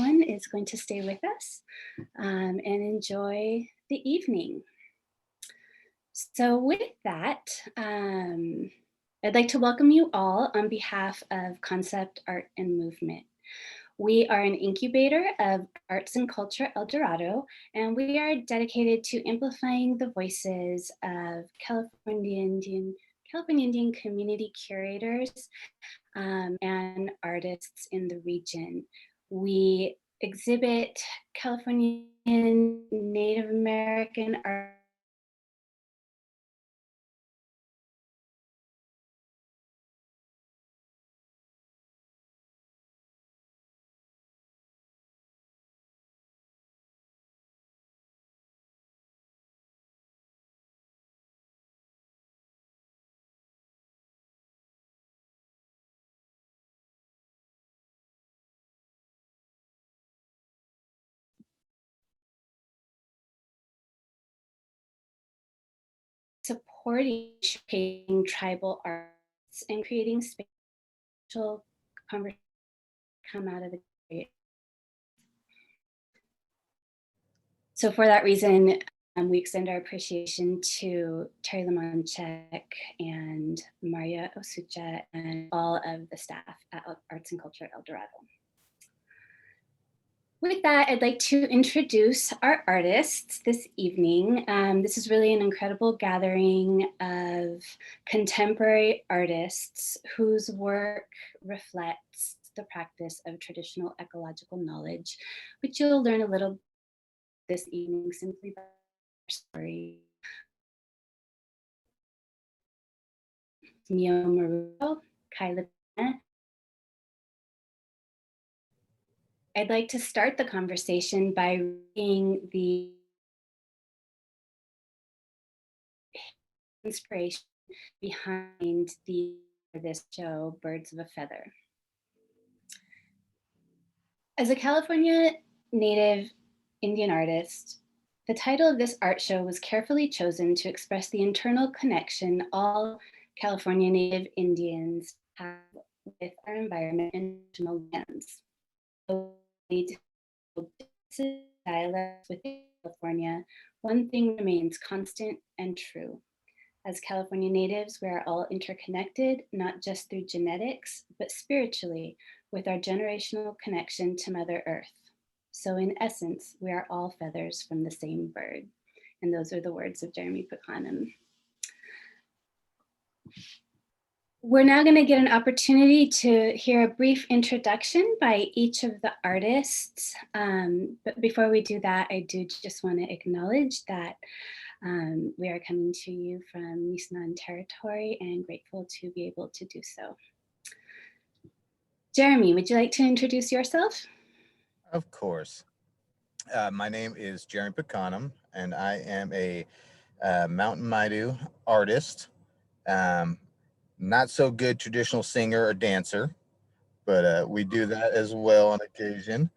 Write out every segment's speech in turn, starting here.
Everyone is going to stay with us and enjoy the evening. So with that, I'd like to welcome you all on behalf of Concept Art and Movement. We are an incubator of arts and culture El Dorado, and we are dedicated to amplifying the voices of California Indian community curators and artists in the region. We exhibit Californian Native American art supporting tribal arts and creating spatial conversations come out of the. So for that reason, we extend our appreciation to Terry Lamonchek and Maria Osucha and all of the staff at Arts and Culture El Dorado. With that, I'd like to introduce our artists this evening. This is really an incredible gathering of contemporary artists whose work reflects the practice of traditional ecological knowledge, which you'll learn a little this evening simply by our story. Meyo Marrufo, LaPena. I'd like to start the conversation by reading the inspiration behind this show, Birds of a Feather. As a California Native Indian artist, the title of this art show was carefully chosen to express the internal connection all California Native Indians have with our environment and traditional lands. Dialects within California, one thing remains constant and true. As California natives, we are all interconnected, not just through genetics, but spiritually with our generational connection to Mother Earth. So in essence, we are all feathers from the same bird. And those are the words of Jeremy Peconom. We're now going to get an opportunity to hear a brief introduction by each of the artists. But before we do that, I do just want to acknowledge that we are coming to you from Nisenan territory and grateful to be able to do so. Jeremy, would you like to introduce yourself? Of course. My name is Jeremy Peconom, and I am a mountain Maidu artist. Not so good traditional singer or dancer, but we do that as well on occasion.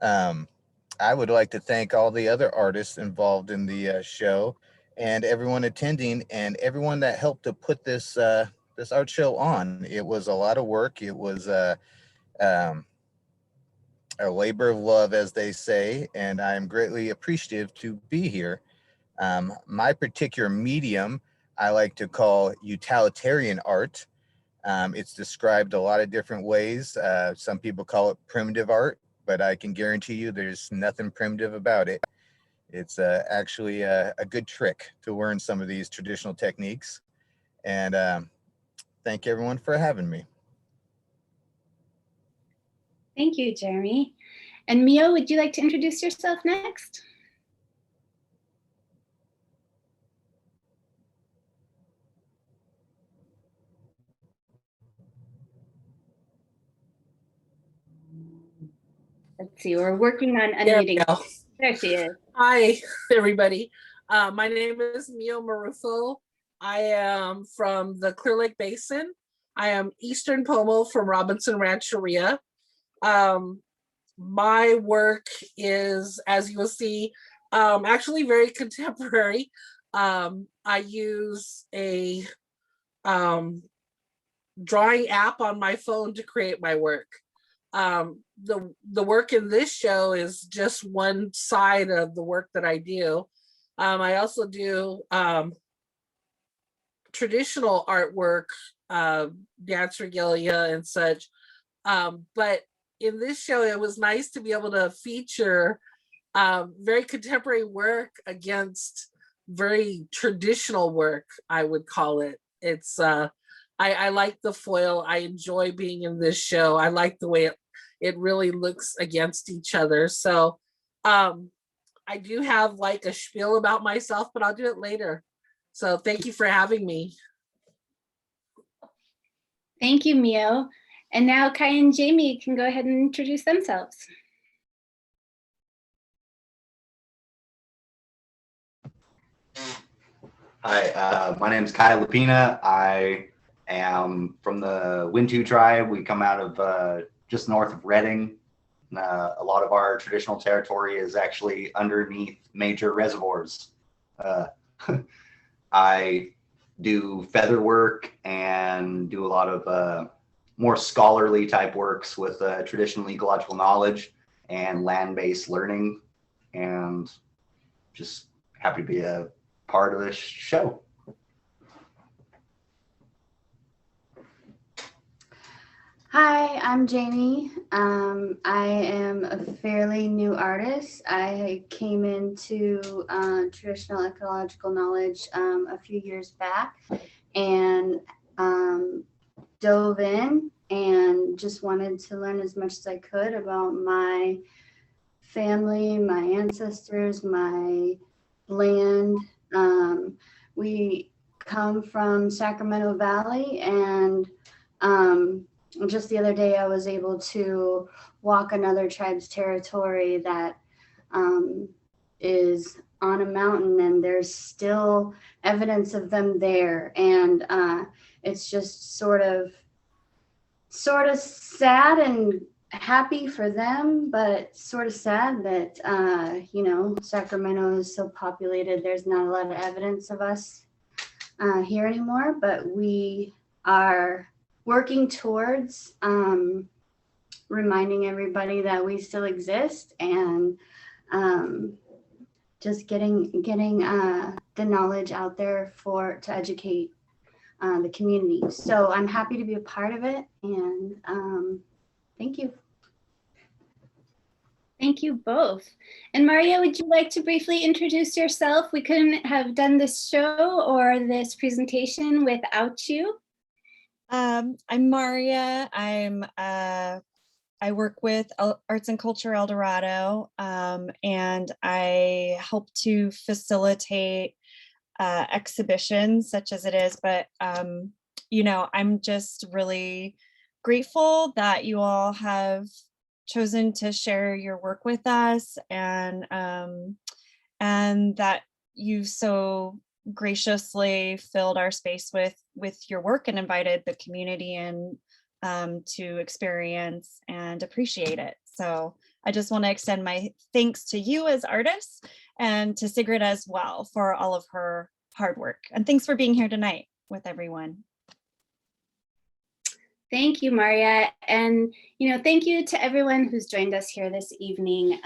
I would like to thank all the other artists involved in the show and everyone attending and everyone that helped to put this art show on. It was a lot of work. It was um, a labor of love, as they say, and I am greatly appreciative to be here. My particular medium I like to call utilitarian art. It's described a lot of different ways. Some people call it primitive art, but I can guarantee you there's nothing primitive about it. It's actually a good trick to learn some of these traditional techniques. And thank everyone for having me. Thank you, Jeremy. And Meyo, would you like to introduce yourself next? Let's see, we're working on unmuting. There she is. Hi, everybody. My name is Meyo Marrufo. I am from the Clear Lake Basin. I am Eastern Pomo from Robinson Rancheria. My work is, as you will see, actually very contemporary. I use a drawing app on my phone to create my work. The work in this show is just one side of the work that I do. I also do traditional artwork, dance regalia and such. But in this show, it was nice to be able to feature very contemporary work against very traditional work, I would call it. It's I like the foil. I enjoy being in this show. I like the way it really looks against each other. So I do have like a spiel about myself, but I'll do it later. So thank you for having me. Thank you, Meyo. And now Kai and Jamie can go ahead and introduce themselves. Hi, my name is Kai LaPena. I am from the Wintu tribe. We come out of just north of Reading. A lot of our traditional territory is actually underneath major reservoirs. I do feather work and do a lot of more scholarly type works with traditional ecological knowledge and land-based learning, and just happy to be a part of this show. Hi, I'm Jamie. I am a fairly new artist. I came into traditional ecological knowledge a few years back and dove in and just wanted to learn as much as I could about my family, my ancestors, my land. We come from Sacramento Valley, and just the other day I was able to walk another tribe's territory that is on a mountain, and there's still evidence of them there. And it's just sort of sad and happy for them, but sort of sad that Sacramento is so populated. There's not a lot of evidence of us here anymore, but we are working towards reminding everybody that we still exist, and just getting the knowledge out there to educate the community. So I'm happy to be a part of it, and thank you. Thank you both. And Maria, would you like to briefly introduce yourself? We couldn't have done this show or this presentation without you. I'm Maria. I work with Arts and Culture El Dorado, and I help to facilitate exhibitions such as it is. But I'm just really grateful that you all have chosen to share your work with us, and that you so graciously filled our space with your work and invited the community in to experience and appreciate it. So I just want to extend my thanks to you as artists, and to Sigrid as well for all of her hard work. And thanks for being here tonight with everyone. Thank you, Maria. And, thank you to everyone who's joined us here this evening.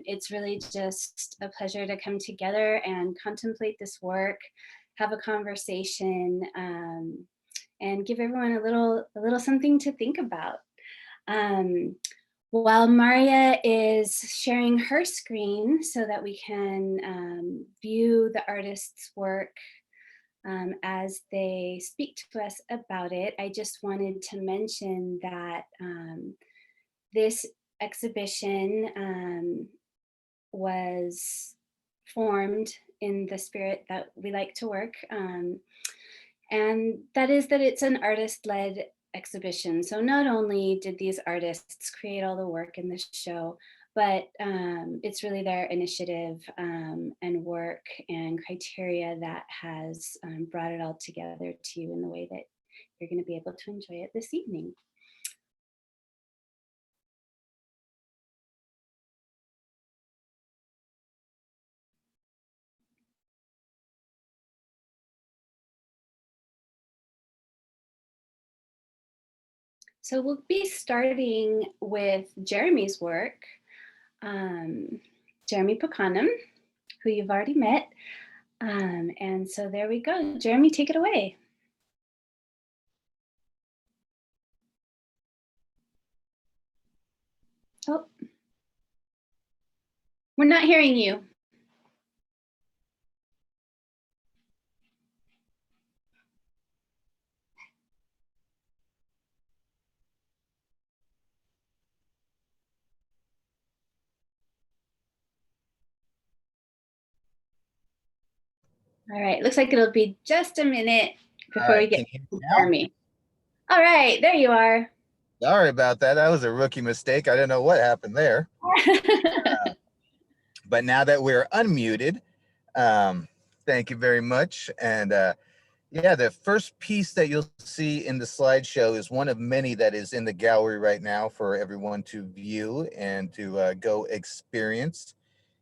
It's really just a pleasure to come together and contemplate this work, have a conversation, and give everyone a little something to think about. While Maria is sharing her screen so that we can view the artist's work as they speak to us about it, I just wanted to mention that this exhibition was formed in the spirit that we like to work, and that is that it's an artist-led exhibition. So not only did these artists create all the work in this show, but it's really their initiative and work and criteria that has brought it all together to you in the way that you're going to be able to enjoy it this evening. So we'll be starting with Jeremy's work. Jeremy Peconom, who you've already met. And so there we go. Jeremy, take it away. Oh, we're not hearing you. All right, looks like it'll be just a minute before we get to Jeremy. All right, there you are. Sorry about that. That was a rookie mistake. I don't know what happened there. But now that we're unmuted, thank you very much. And yeah, the first piece that you'll see in the slideshow is one of many that is in the gallery right now for everyone to view and to go experience.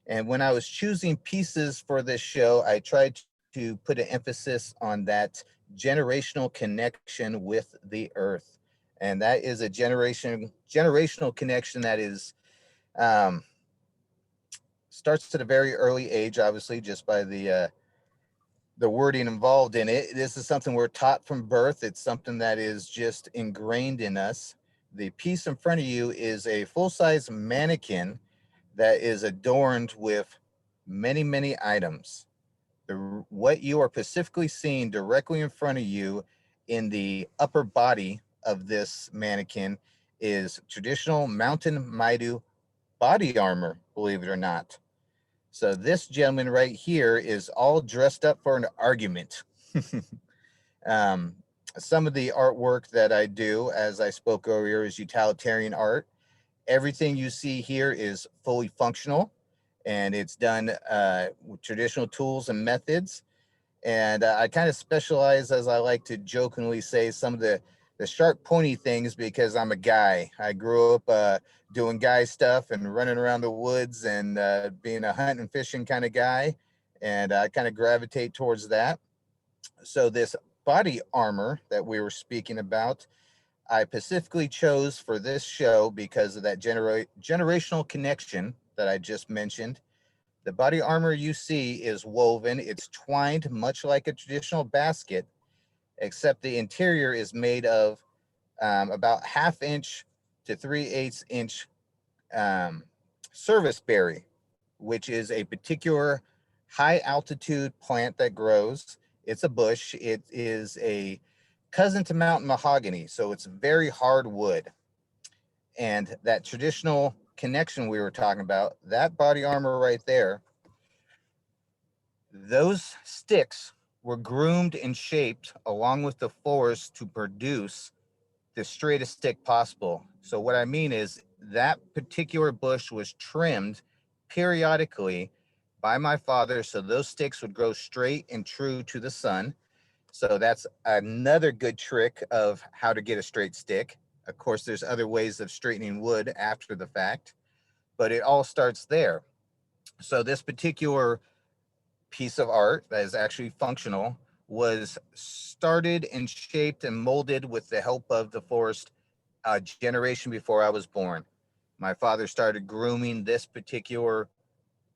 And when I was choosing pieces for this show, I tried to put an emphasis on that generational connection with the earth. And that is a generational connection that is starts at a very early age, obviously, just by the wording involved in it. This is something we're taught from birth. It's something that is just ingrained in us. The piece in front of you is a full-size mannequin that is adorned with many, many items. What you are specifically seeing directly in front of you in the upper body of this mannequin is traditional mountain Maidu body armor, believe it or not. So this gentleman right here is all dressed up for an argument. Some of the artwork that I do, as I spoke earlier, is utilitarian art. Everything you see here is fully functional, and it's done with traditional tools and methods. And I kind of specialize, as I like to jokingly say, some of the sharp, pointy things because I'm a guy. I grew up doing guy stuff and running around the woods and being a hunt and fishing kind of guy. And I kind of gravitate towards that. So this body armor that we were speaking about, I specifically chose for this show because of that generational connection that I just mentioned. The body armor you see is woven. It's twined much like a traditional basket, except the interior is made of about 1/2 inch to 3/8 inch service berry, which is a particular high altitude plant that grows. It's a bush. It is a cousin to mountain mahogany, so it's very hard wood. And that traditional connection we were talking about, that body armor right there, those sticks were groomed and shaped along with the forest to produce the straightest stick possible. So what I mean is that particular bush was trimmed periodically by my father so those sticks would grow straight and true to the sun. So that's another good trick of how to get a straight stick. Of course, there's other ways of straightening wood after the fact, but it all starts there. So this particular piece of art that is actually functional was started and shaped and molded with the help of the forest a generation before I was born. My father started grooming this particular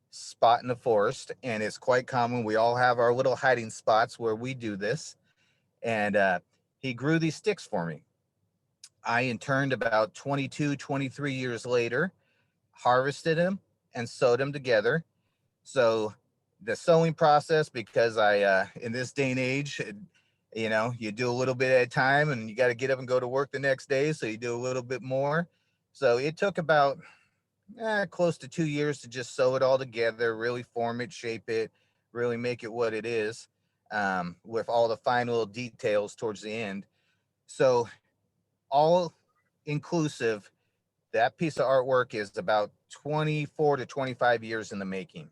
spot in the forest, and it's quite common. We all have our little hiding spots where we do this. And he grew these sticks for me. I, in turn, about 22, 23 years later, harvested them and sewed them together. So the sewing process, because I, in this day and age, you know, you do a little bit at a time and you got to get up and go to work the next day. So you do a little bit more. So it took about close to 2 years to just sew it all together, really form it, shape it, really make it what it is, with all the final details towards the end. So all inclusive, that piece of artwork is about 24 to 25 years in the making.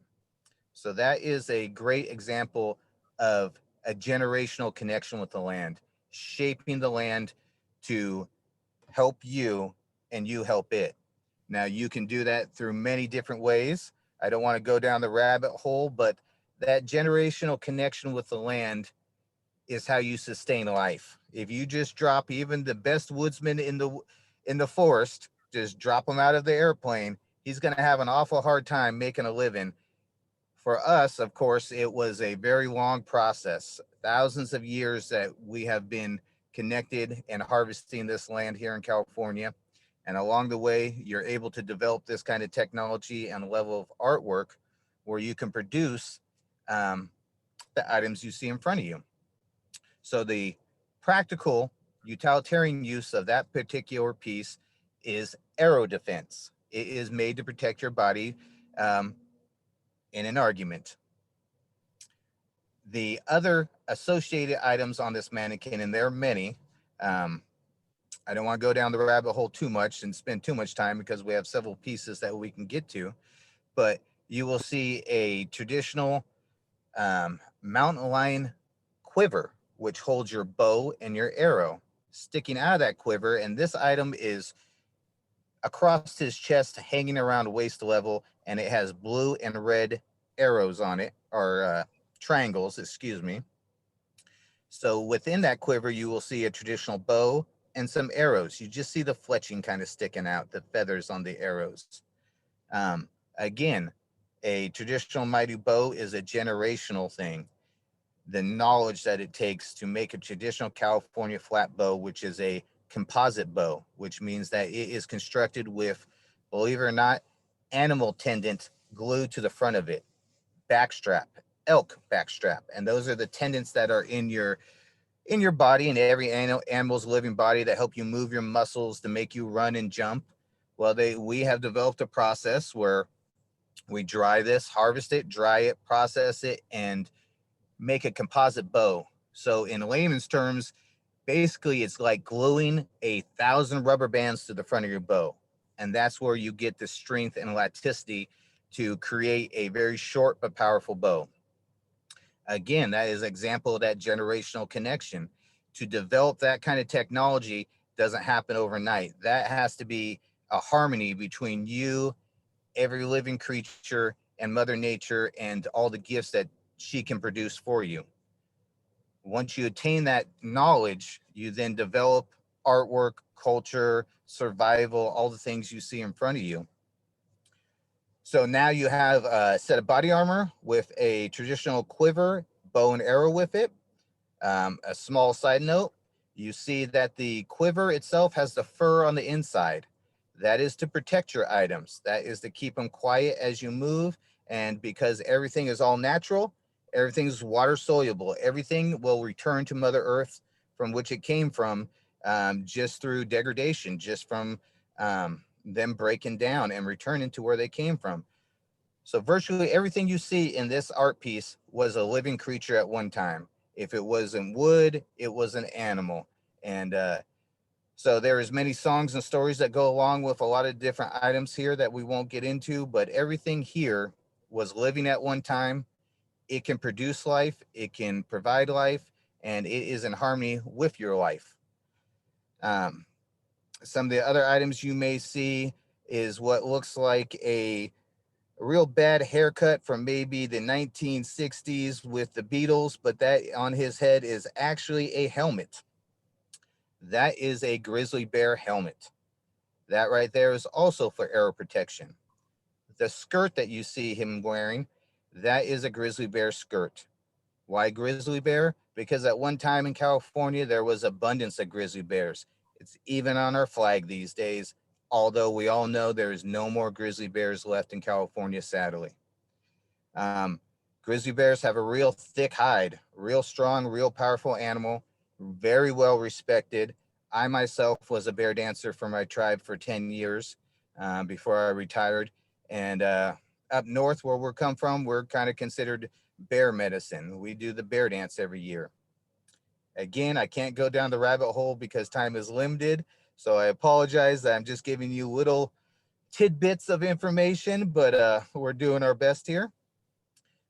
So that is a great example of a generational connection with the land, shaping the land to help you and you help it. Now you can do that through many different ways. I don't want to go down the rabbit hole, but that generational connection with the land is how you sustain life. If you just drop even the best woodsman in the forest, just drop him out of the airplane, he's going to have an awful hard time making a living. For us, of course, it was a very long process, thousands of years that we have been connected and harvesting this land here in California. And along the way, you're able to develop this kind of technology and level of artwork where you can produce the items you see in front of you. So the practical utilitarian use of that particular piece is aero defense. It is made to protect your body in an argument. The other associated items on this mannequin, and there are many, I don't want to go down the rabbit hole too much and spend too much time because we have several pieces that we can get to, but you will see a traditional mountain lion quiver, which holds your bow and your arrow sticking out of that quiver. And this item is across his chest, hanging around waist level, and it has blue and red arrows on it, or triangles, excuse me. So within that quiver, you will see a traditional bow and some arrows. You just see the fletching kind of sticking out, the feathers on the arrows. Again, a traditional Maidu bow is a generational thing. The knowledge that it takes to make a traditional California flat bow, which is a composite bow, which means that it is constructed with, believe it or not, animal tendons glued to the front of it, backstrap, elk backstrap. And those are the tendons that are in your body, and every animal's living body, that help you move your muscles to make you run and jump. Well, we have developed a process where we dry this, harvest it, dry it, process it, and make a composite bow. So in layman's terms, basically it's like gluing 1,000 rubber bands to the front of your bow. And that's where you get the strength and elasticity to create a very short but powerful bow. Again, that is an example of that generational connection. To develop that kind of technology doesn't happen overnight. That has to be a harmony between you, every living creature, and Mother Nature, and all the gifts that she can produce for you. Once you attain that knowledge, you then develop artwork, culture, survival, all the things you see in front of you. So now you have a set of body armor with a traditional quiver, bow and arrow with it. A small side note, you see that the quiver itself has the fur on the inside. That is to protect your items. That is to keep them quiet as you move. And because everything is all natural, everything is water soluble. Everything will return to Mother Earth from which it came from, just through degradation, just from them breaking down and returning to where they came from. So virtually everything you see in this art piece was a living creature at one time. If it wasn't wood, it was an animal. And so there is many songs and stories that go along with a lot of different items here that we won't get into, but everything here was living at one time. It can produce life, it can provide life, and it is in harmony with your life. Some of the other items you may see is what looks like a real bad haircut from maybe the 1960s with the Beatles, but that on his head is actually a helmet. That is a grizzly bear helmet. That right there is also for arrow protection. The skirt that you see him wearing, that is a grizzly bear skirt. Why grizzly bear? Because at one time in California, there was abundance of grizzly bears. It's even on our flag these days, although we all know there is no more grizzly bears left in California, sadly. Grizzly bears have a real thick hide, real strong, real powerful animal, very well respected. I myself was a bear dancer for my tribe for 10 years before I retired. And up north where we're come from, we're kind of considered bear medicine. We do the bear dance every year. Again, I can't go down the rabbit hole because time is limited. So I apologize that I'm just giving you little tidbits of information, but we're doing our best here.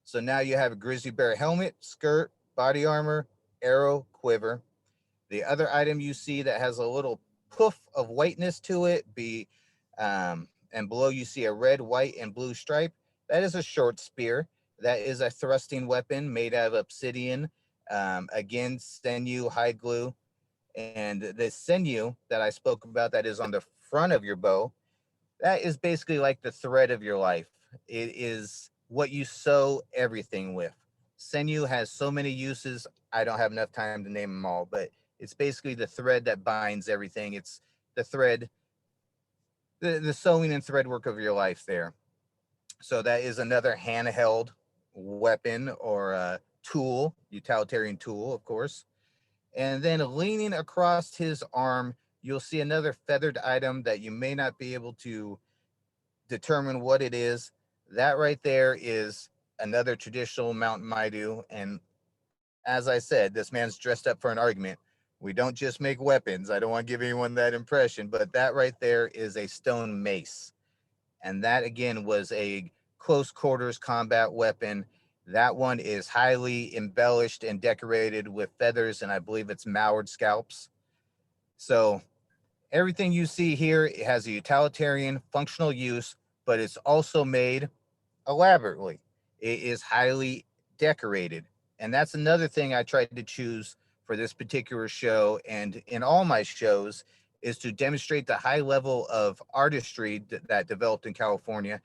So now you have a grizzly bear helmet, skirt, body armor, arrow, quiver. The other item you see that has a little poof of whiteness to it, and below you see a red, white, and blue stripe. That is a short spear. That is a thrusting weapon made out of obsidian. Again, sinew, hide glue. And the sinew that I spoke about that is on the front of your bow, that is basically like the thread of your life. It is what you sew everything with. Sinew has so many uses. I don't have enough time to name them all, but it's basically the thread that binds everything. It's the thread, the sewing and thread work of your life there. So that is another handheld weapon or tool, utilitarian tool, of course. And then leaning across his arm, you'll see another feathered item that you may not be able to determine what it is. That right there is another traditional mountain Maidu. And as I said, this man's dressed up for an argument. We don't just make weapons. I don't want to give anyone that impression, but that right there is a stone mace. And that again was a close quarters combat weapon. That one is highly embellished and decorated with feathers, and I believe it's mallard scalps. So everything you see here has a utilitarian functional use, but it's also made elaborately. It is highly decorated. And that's another thing I tried to choose for this particular show and in all my shows is to demonstrate the high level of artistry that developed in California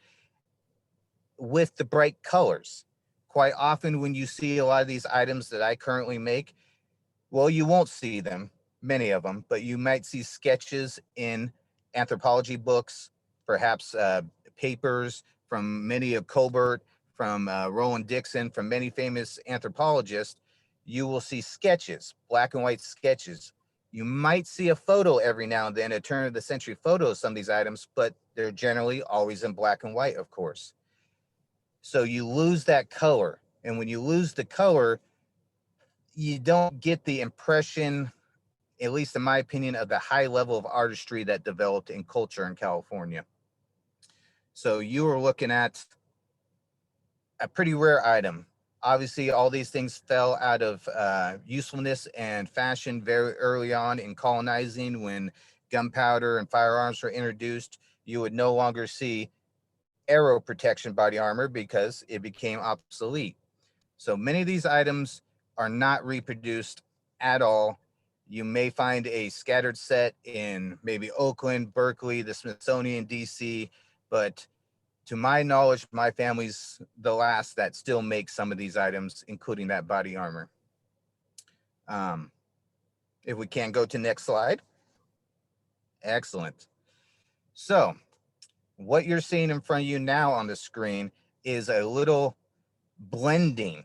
with the bright colors. Quite often when you see a lot of these items that I currently make, well, you won't see them, many of them, but you might see sketches in anthropology books, perhaps papers from many of Colbert, from Roland Dixon, from many famous anthropologists. You will see sketches, black and white sketches. You might see a photo every now and then, a turn of the century photo of some of these items, but they're generally always in black and white, of course. So you lose that color. And when you lose the color, you don't get the impression, at least in my opinion, of the high level of artistry that developed in culture in California. So you were looking at a pretty rare item. Obviously, all these things fell out of usefulness and fashion very early on in colonizing. When gunpowder and firearms were introduced, you would no longer see arrow protection body armor because it became obsolete. So many of these items are not reproduced at all. You may find a scattered set in maybe Oakland, Berkeley, the Smithsonian, DC, but to my knowledge, my family's the last that still makes some of these items, including that body armor. If we can go to next slide. Excellent. So what you're seeing in front of you now on the screen is a little blending.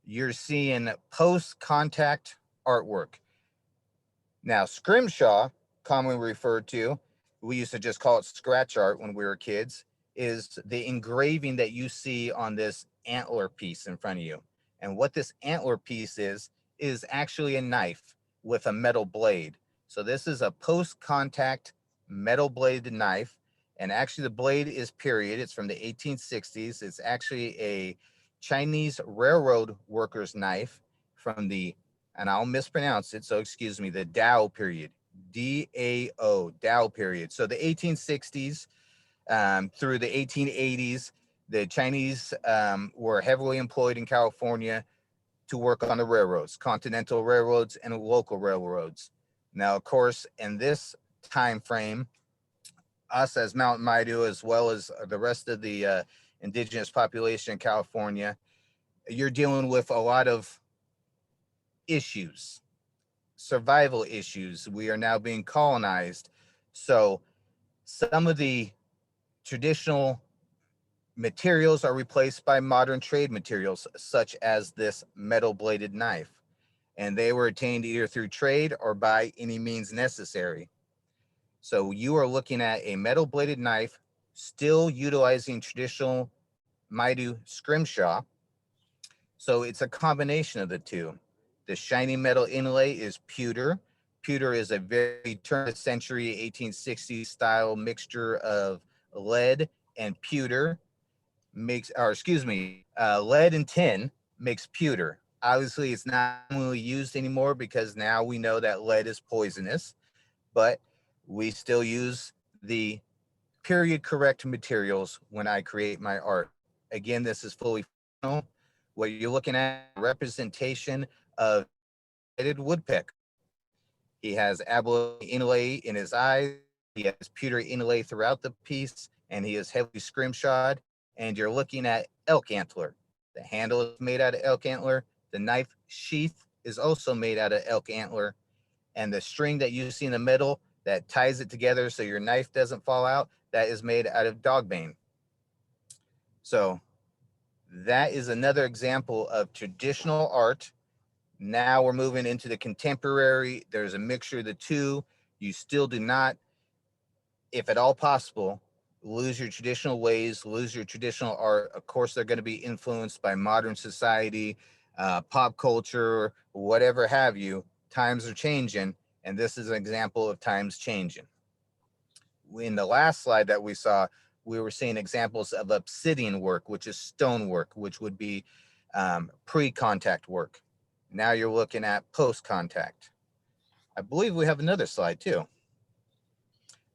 You're seeing post-contact artwork. Now, scrimshaw, commonly referred to, we used to just call it scratch art when we were kids, is the engraving that you see on this antler piece in front of you. And what this antler piece is actually a knife with a metal blade. So this is a post-contact metal bladed knife. And actually the blade is period. It's from the 1860s. It's actually a Chinese railroad worker's knife from the, and I'll mispronounce it, so excuse me, the Dao period, D-A-O, Dao period. So the 1860s through the 1880s, the Chinese were heavily employed in California to work on the railroads, continental railroads and local railroads. Now, of course, in this time frame, us as Mountain Maidu, as well as the rest of the indigenous population in California, you're dealing with a lot of issues, survival issues. We are now being colonized. So some of the traditional materials are replaced by modern trade materials, such as this metal bladed knife. And they were attained either through trade or by any means necessary. So you are looking at a metal bladed knife, still utilizing traditional Maidu scrimshaw. So it's a combination of the two. The shiny metal inlay is pewter. Pewter is a very turn of the century 1860s style mixture of lead and pewter makes, or excuse me, lead and tin makes pewter. Obviously, it's not commonly used anymore because now we know that lead is poisonous, but we still use the period correct materials when I create my art. Again, this is fully functional. What you're looking at, representation of woodpecker. He has abalone inlay in his eyes. He has pewter inlay throughout the piece, and he is heavily scrimshawed. And you're looking at elk antler. The handle is made out of elk antler. The knife sheath is also made out of elk antler. And the string that you see in the middle that ties it together so your knife doesn't fall out, that is made out of dogbane. So that is another example of traditional art. Now we're moving into the contemporary. There's a mixture of the two. You still do not, if at all possible, lose your traditional ways, lose your traditional art. Of course, they're going to be influenced by modern society, pop culture, whatever have you. Times are changing, and this is an example of times changing. In the last slide that we saw, we were seeing examples of obsidian work, which is stone work, which would be pre-contact work. Now you're looking at post-contact. I believe we have another slide too.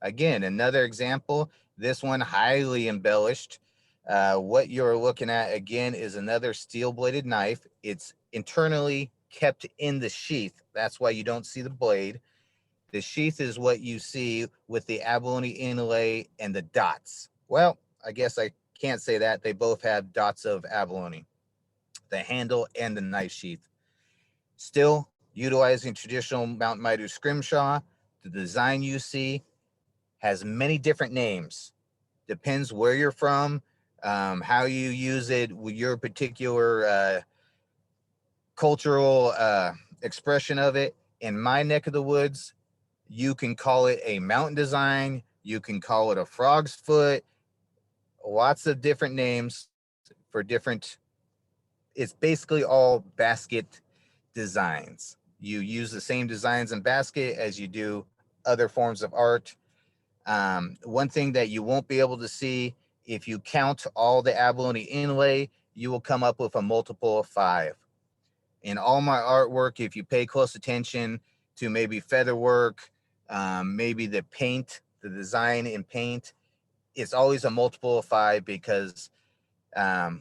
Again, another example, this one highly embellished. What you're looking at again is another steel-bladed knife. It's internally kept in the sheath. That's why you don't see the blade. The sheath is what you see with the abalone inlay and the dots. Well, I guess I can't say that. They both have dots of abalone, the handle and the knife sheath. Still utilizing traditional Mountain Maidu scrimshaw. The design you see has many different names. Depends where you're from, how you use it with your particular cultural expression of it. In my neck of the woods, you can call it a mountain design. You can call it a frog's foot. Lots of different names for different. It's basically all basket designs. You use the same designs in basket as you do other forms of art. One thing that you won't be able to see, if you count all the abalone inlay, you will come up with a multiple of 5. In all my artwork, if you pay close attention to maybe feather work, maybe the paint, the design in paint, it's always a multiple of 5 because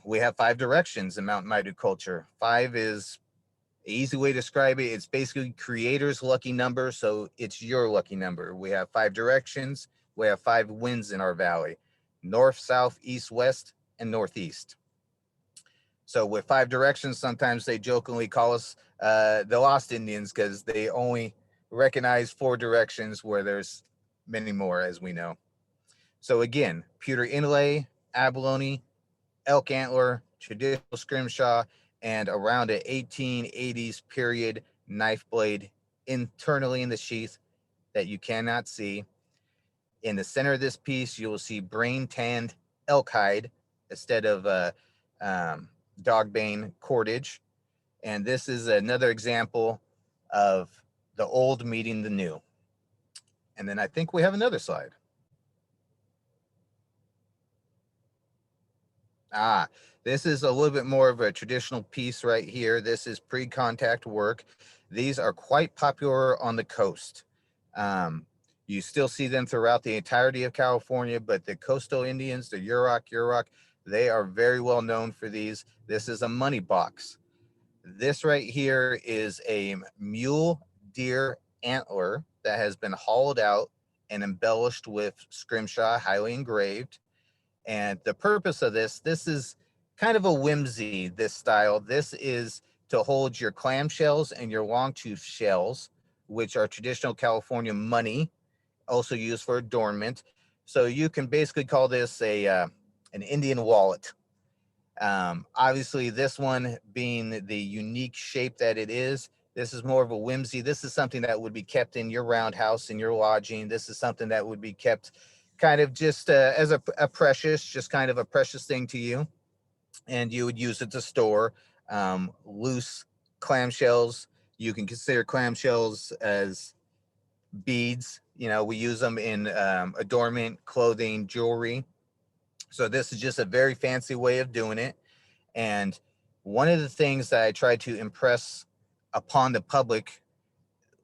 we have 5 directions in Mountain Maidu culture. 5 is an easy way to describe it. It's basically creator's lucky number, so it's your lucky number. We have 5 directions. We have 5 winds in our valley: north, south, east, west, and northeast. So with 5 directions, sometimes they jokingly call us the Lost Indians because they only recognize 4 directions where there's many more, as we know. So again, pewter inlay, abalone, elk antler, traditional scrimshaw, and around an 1880s period knife blade internally in the sheath that you cannot see. In the center of this piece, you will see brain tanned elk hide instead of dogbane cordage. And this is another example of the old meeting the new. And then I think we have another slide. This is a little bit more of a traditional piece right here. This is pre-contact work. These are quite popular on the coast. You still see them throughout the entirety of California, but the coastal Indians, the Yurok, they are very well known for these. This is a money box. This right here is a mule deer antler that has been hollowed out and embellished with scrimshaw, highly engraved. And the purpose of this is kind of a whimsy, this style. This is to hold your clamshells and your longtooth shells, which are traditional California money, also used for adornment. So you can basically call this an Indian wallet. Obviously, this one being the unique shape that it is, this is more of a whimsy. This is something that would be kept in your roundhouse, in your lodging. This is something that would be kept kind of just as a precious, just kind of a precious thing to you. And you would use it to store loose clamshells. You can consider clamshells as beads. You know, we use them in adornment, clothing, jewelry. So this is just a very fancy way of doing it. And one of the things that I try to impress upon the public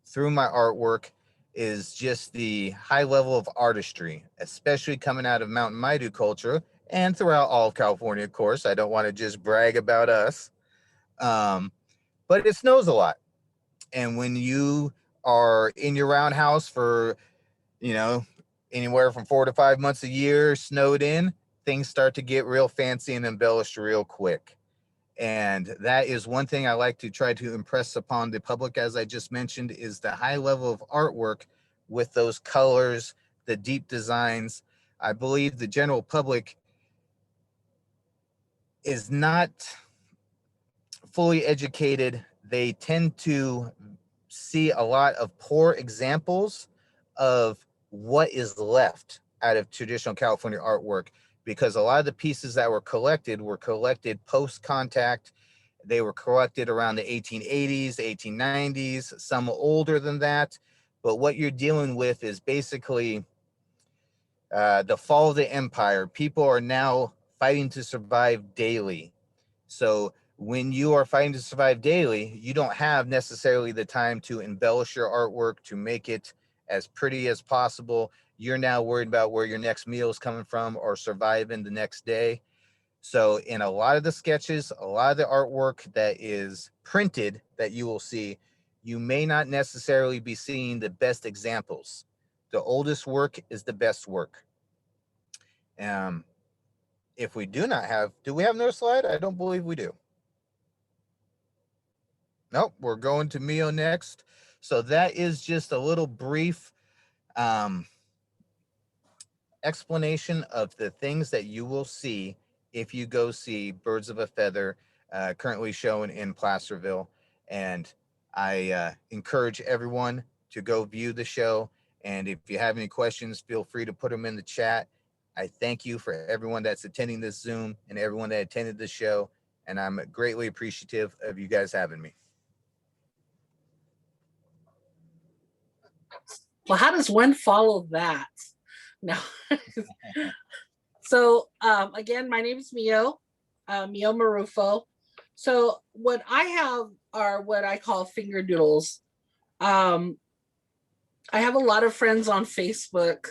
through my artwork is just the high level of artistry, especially coming out of Mountain Maidu culture and throughout all of California, of course. I don't want to just brag about us, but it snows a lot. And when you are in your roundhouse for, you know, anywhere from 4 to 5 months a year, snowed in, things start to get real fancy and embellished real quick. And that is one thing I like to try to impress upon the public, as I just mentioned, is the high level of artwork with those colors, the deep designs. I believe the general public is not fully educated. They tend to see a lot of poor examples of what is left out of traditional California artwork, because a lot of the pieces that were collected post contact. They were collected around the 1880s, 1890s, some older than that. But what you're dealing with is basically the fall of the empire. People are now fighting to survive daily. So when you are fighting to survive daily, you don't have necessarily the time to embellish your artwork, to make it as pretty as possible. You're now worried about where your next meal is coming from or surviving the next day. So in a lot of the sketches, a lot of the artwork that is printed that you will see, you may not necessarily be seeing the best examples. The oldest work is the best work. If we do not have, do we have another slide? I don't believe we do. Nope, we're going to Meyo next. So that is just a little brief explanation of the things that you will see if you go see Birds of a Feather, currently shown in Placerville. And I encourage everyone to go view the show. And if you have any questions, feel free to put them in the chat. I thank you for everyone that's attending this Zoom and everyone that attended the show. And I'm greatly appreciative of you guys having me. Well, how does one follow that? No. So again, my name is Meyo Marrufo. So what I have are what I call finger doodles. I have a lot of friends on Facebook,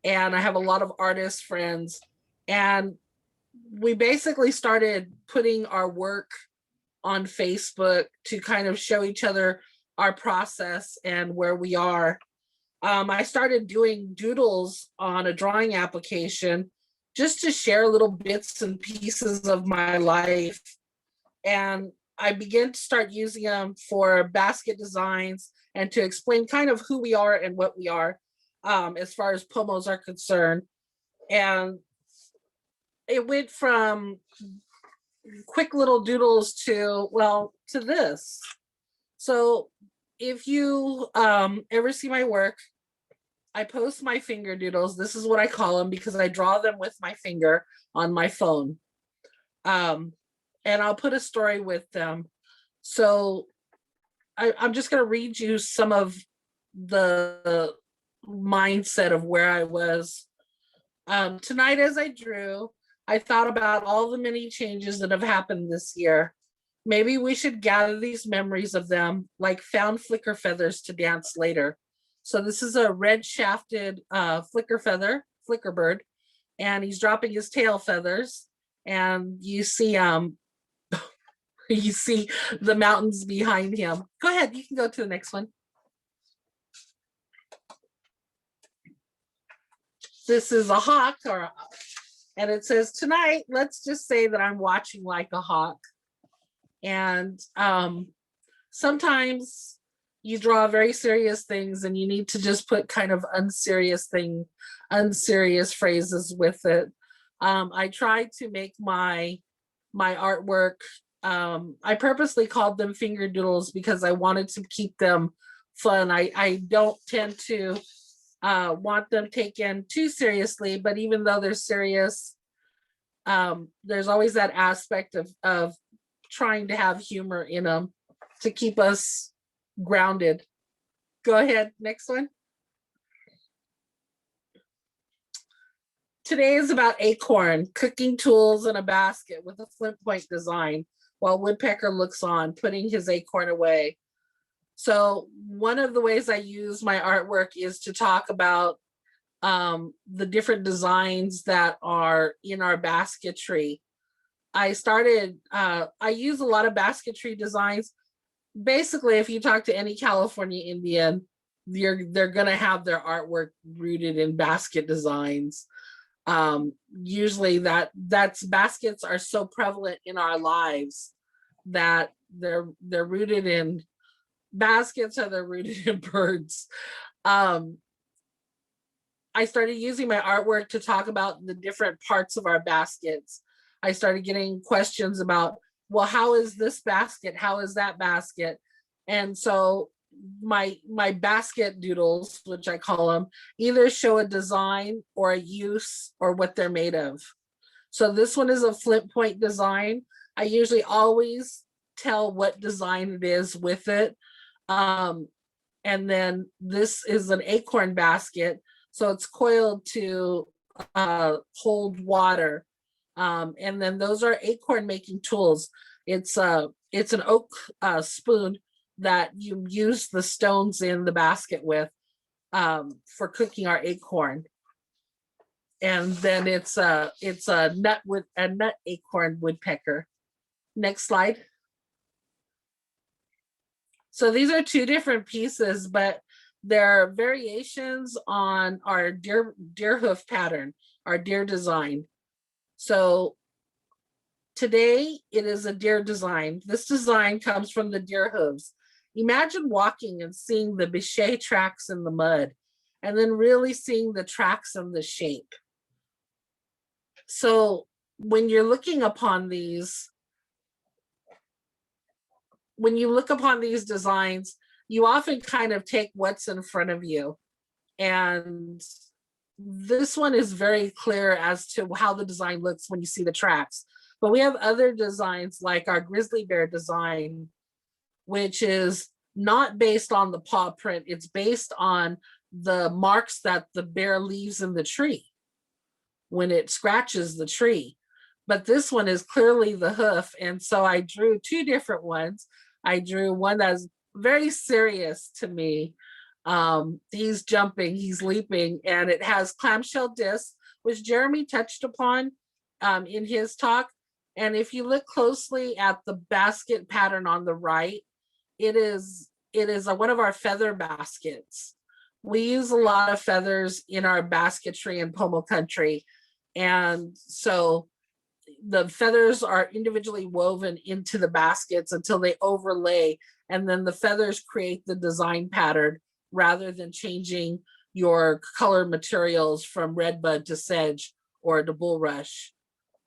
and I have a lot of artist friends, and we basically started putting our work on Facebook to kind of show each other our process and where we are. I started doing doodles on a drawing application just to share little bits and pieces of my life. And I began to start using them for basket designs and to explain kind of who we are and what we are, as far as pomos are concerned. And it went from quick little doodles to, well, to this. So if you ever see my work, I post my finger doodles. This is what I call them because I draw them with my finger on my phone. And I'll put a story with them. So I'm just going to read you some of the mindset of where I was. Tonight, as I drew, I thought about all the many changes that have happened this year. Maybe we should gather these memories of them like found flicker feathers to dance later. So this is a red-shafted flicker bird, and he's dropping his tail feathers, and you see you see the mountains behind him. Go ahead, you can go to the next one. This is a hawk, and it says, tonight, let's just say that I'm watching like a hawk. And sometimes you draw very serious things and you need to just put kind of unserious phrases with it. I tried to make my artwork, I purposely called them finger doodles because I wanted to keep them fun. I don't tend to want them taken too seriously, but even though they're serious, there's always that aspect of trying to have humor in them to keep us grounded. Go ahead, next one. Today is about acorn, cooking tools in a basket with a flint point design while woodpecker looks on, putting his acorn away. So one of the ways I use my artwork is to talk about the different designs that are in our basketry. I use a lot of basketry designs basically, if you talk to any California Indian, they're gonna have their artwork rooted in basket designs. Usually that's baskets are so prevalent in our lives that they're rooted in baskets or they're rooted in birds. I started using my artwork to talk about the different parts of our baskets. I started getting questions about, well, how is this basket? How is that basket? And so my basket doodles, which I call them, either show a design or a use or what they're made of. So this one is a flint point design. I usually always tell what design it is with it. And then this is an acorn basket. So it's coiled to hold water. And then those are acorn making tools. It's an oak spoon that you use the stones in the basket with for cooking our acorn. And then it's a nut acorn woodpecker. Next slide. So these are two different pieces, but they're variations on our deer hoof pattern, our deer design. So today it is a deer design. This design comes from the deer hooves. Imagine walking and seeing the bichet tracks in the mud, and then really seeing the tracks and the shape. So when you're looking upon these, when you look upon these designs, you often kind of take what's in front of you. And this one is very clear as to how the design looks when you see the tracks. But we have other designs like our grizzly bear design, which is not based on the paw print. It's based on the marks that the bear leaves in the tree when it scratches the tree. But this one is clearly the hoof. And so I drew two different ones. I drew one that's very serious to me. He's jumping, he's leaping, and it has clamshell discs, which Jeremy touched upon in his talk. And if you look closely at the basket pattern on the right, it is one of our feather baskets. We use a lot of feathers in our basketry in Pomo country. And so the feathers are individually woven into the baskets until they overlay, and then the feathers create the design pattern rather than changing your color materials from redbud to sedge or to bulrush.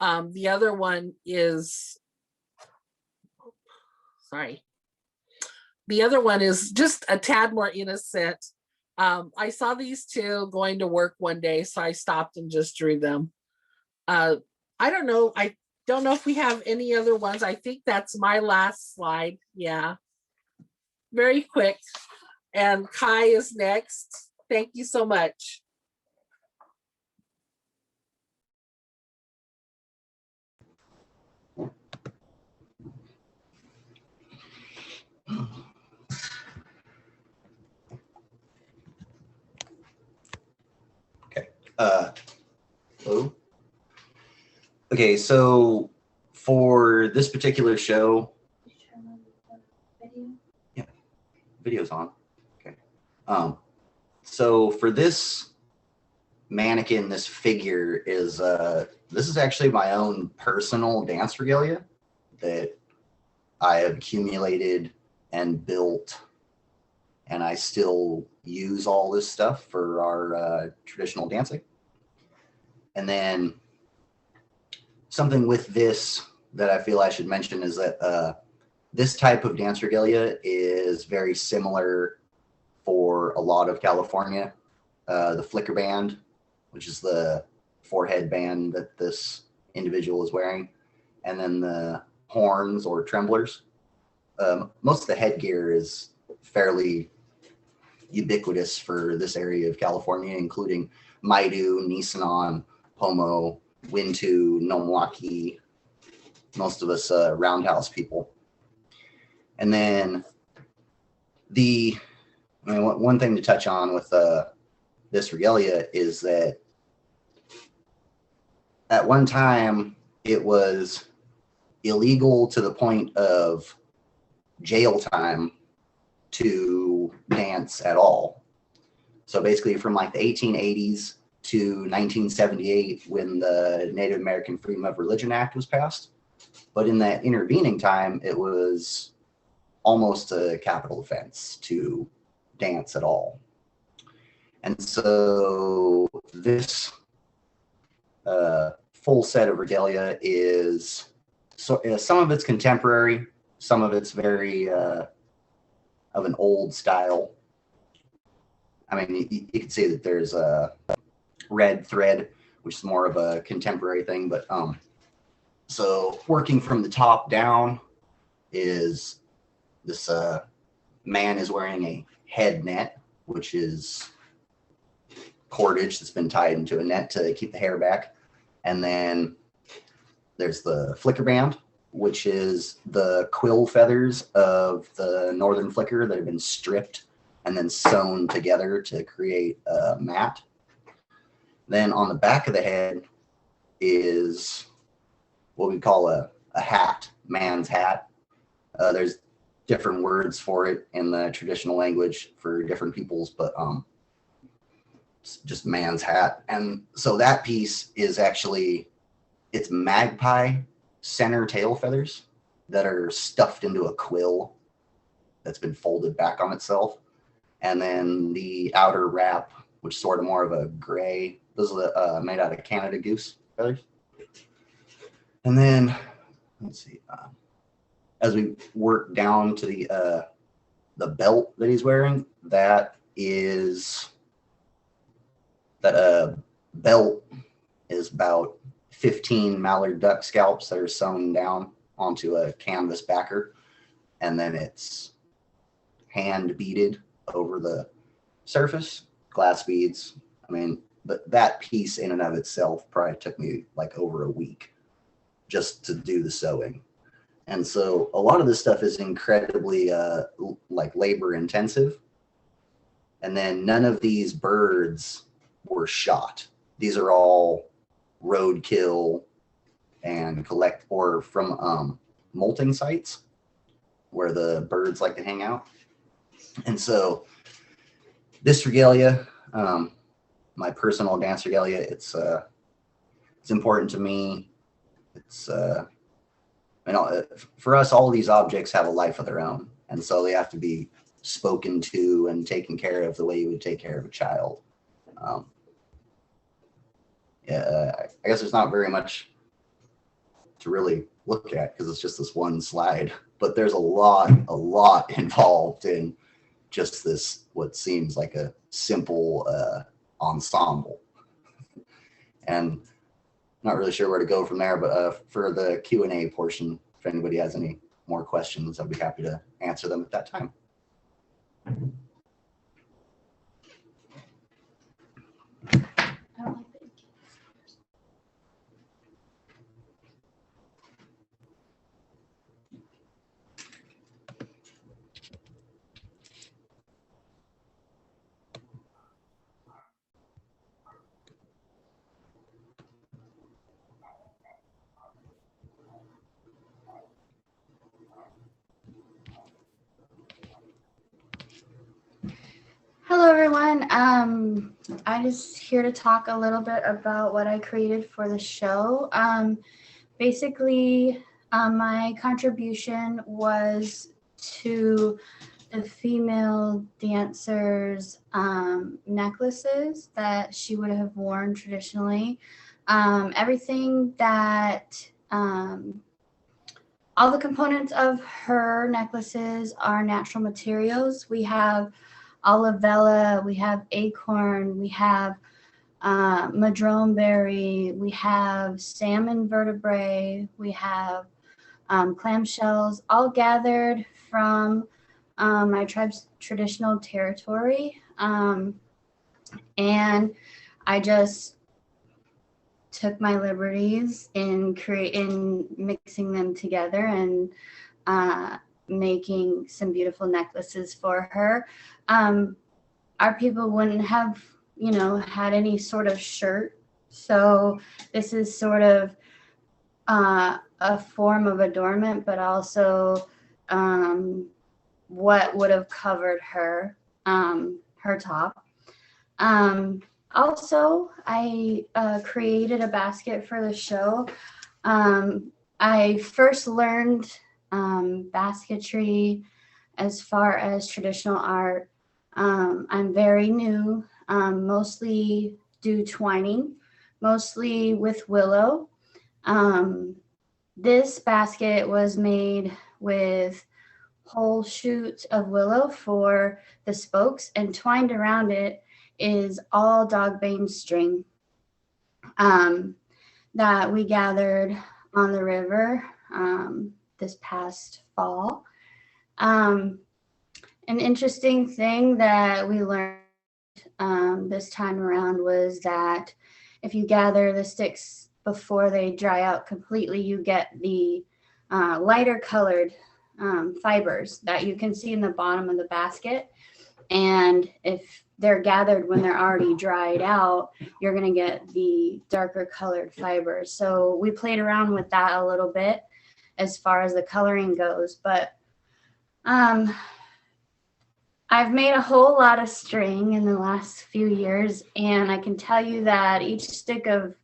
The other one is, the other one is just a tad more innocent. I saw these two going to work one day, so I stopped and just drew them. I don't know if we have any other ones. I think that's my last slide. Yeah. Very quick. And Kai is next. Thank you so much. Okay. Hello. Okay, so for this particular show, yeah, video's on. Okay. So for this mannequin, this figure is this is actually my own personal dance regalia that I have accumulated and built, and I still use all this stuff for our traditional dancing. And then something with this that I feel I should mention is that this type of dance regalia is very similar for a lot of California. The flicker band, which is the forehead band that this individual is wearing, and then the horns or tremblers. Most of the headgear is fairly ubiquitous for this area of California, including Maidu, Nisenan, Pomo, Wintu, Nomwaki, most of us roundhouse people. And then one thing to touch on with this regalia is that at one time it was illegal to the point of jail time to dance at all. So basically from like the 1880s to 1978, when the Native American Freedom of Religion Act was passed. But in that intervening time, it was almost a capital offense to dance at all. And so this full set of regalia is, some of it's contemporary, some of it's very of an old style. I mean, you can see that there's a red thread, which is more of a contemporary thing. But so working from the top down is this man is wearing a head net, which is cordage that's been tied into a net to keep the hair back. And then there's the flicker band, which is the quill feathers of the northern flicker that have been stripped and then sewn together to create a mat. Then on the back of the head is what we call a hat, man's hat. There's different words for it in the traditional language for different peoples, but it's just man's hat. And so that piece is actually, it's magpie center tail feathers that are stuffed into a quill that's been folded back on itself. And then the outer wrap, which is sort of more of a gray, those are made out of Canada goose feathers. And then, let's see, as we work down to the belt that he's wearing, that belt is about 15 mallard duck scalps that are sewn down onto a canvas backer, and then it's hand beaded over the surface, glass beads. I mean, but that piece in and of itself probably took me like over a week just to do the sewing. And so a lot of this stuff is incredibly like labor intensive. And then none of these birds were shot. These are all roadkill and collect, or from molting sites where the birds like to hang out. And so this regalia, my personal dance regalia, it's important to me. It's for us, all of these objects have a life of their own, and so they have to be spoken to and taken care of the way you would take care of a child. I guess there's not very much to really look at because it's just this one slide, but there's a lot involved in just this, what seems like a simple ensemble. And not really sure where to go from there, but for the Q&A portion, if anybody has any more questions, I'd be happy to answer them at that time. Hello, everyone. I'm just here to talk a little bit about what I created for the show. Basically, my contribution was to the female dancers' necklaces that she would have worn traditionally. Everything that, all the components of her necklaces are natural materials. We have olivella, we have acorn, we have madrone berry, we have salmon vertebrae, we have clamshells, all gathered from my tribe's traditional territory. And I just took my liberties in mixing them together and making some beautiful necklaces for her. Our people wouldn't have, had any sort of shirt. So this is sort of a form of adornment, but also what would have covered her, her top. Also, I created a basket for the show. I first learned basketry as far as traditional art. I'm very new, mostly do twining, mostly with willow. This basket was made with whole shoots of willow for the spokes, and twined around it is all dogbane string that we gathered on the river this past fall. An interesting thing that we learned this time around was that if you gather the sticks before they dry out completely, you get the lighter colored fibers that you can see in the bottom of the basket. And if they're gathered when they're already dried out, you're going to get the darker colored fibers. So we played around with that a little bit as far as the coloring goes. But I've made a whole lot of string in the last few years, and I can tell you that each stick of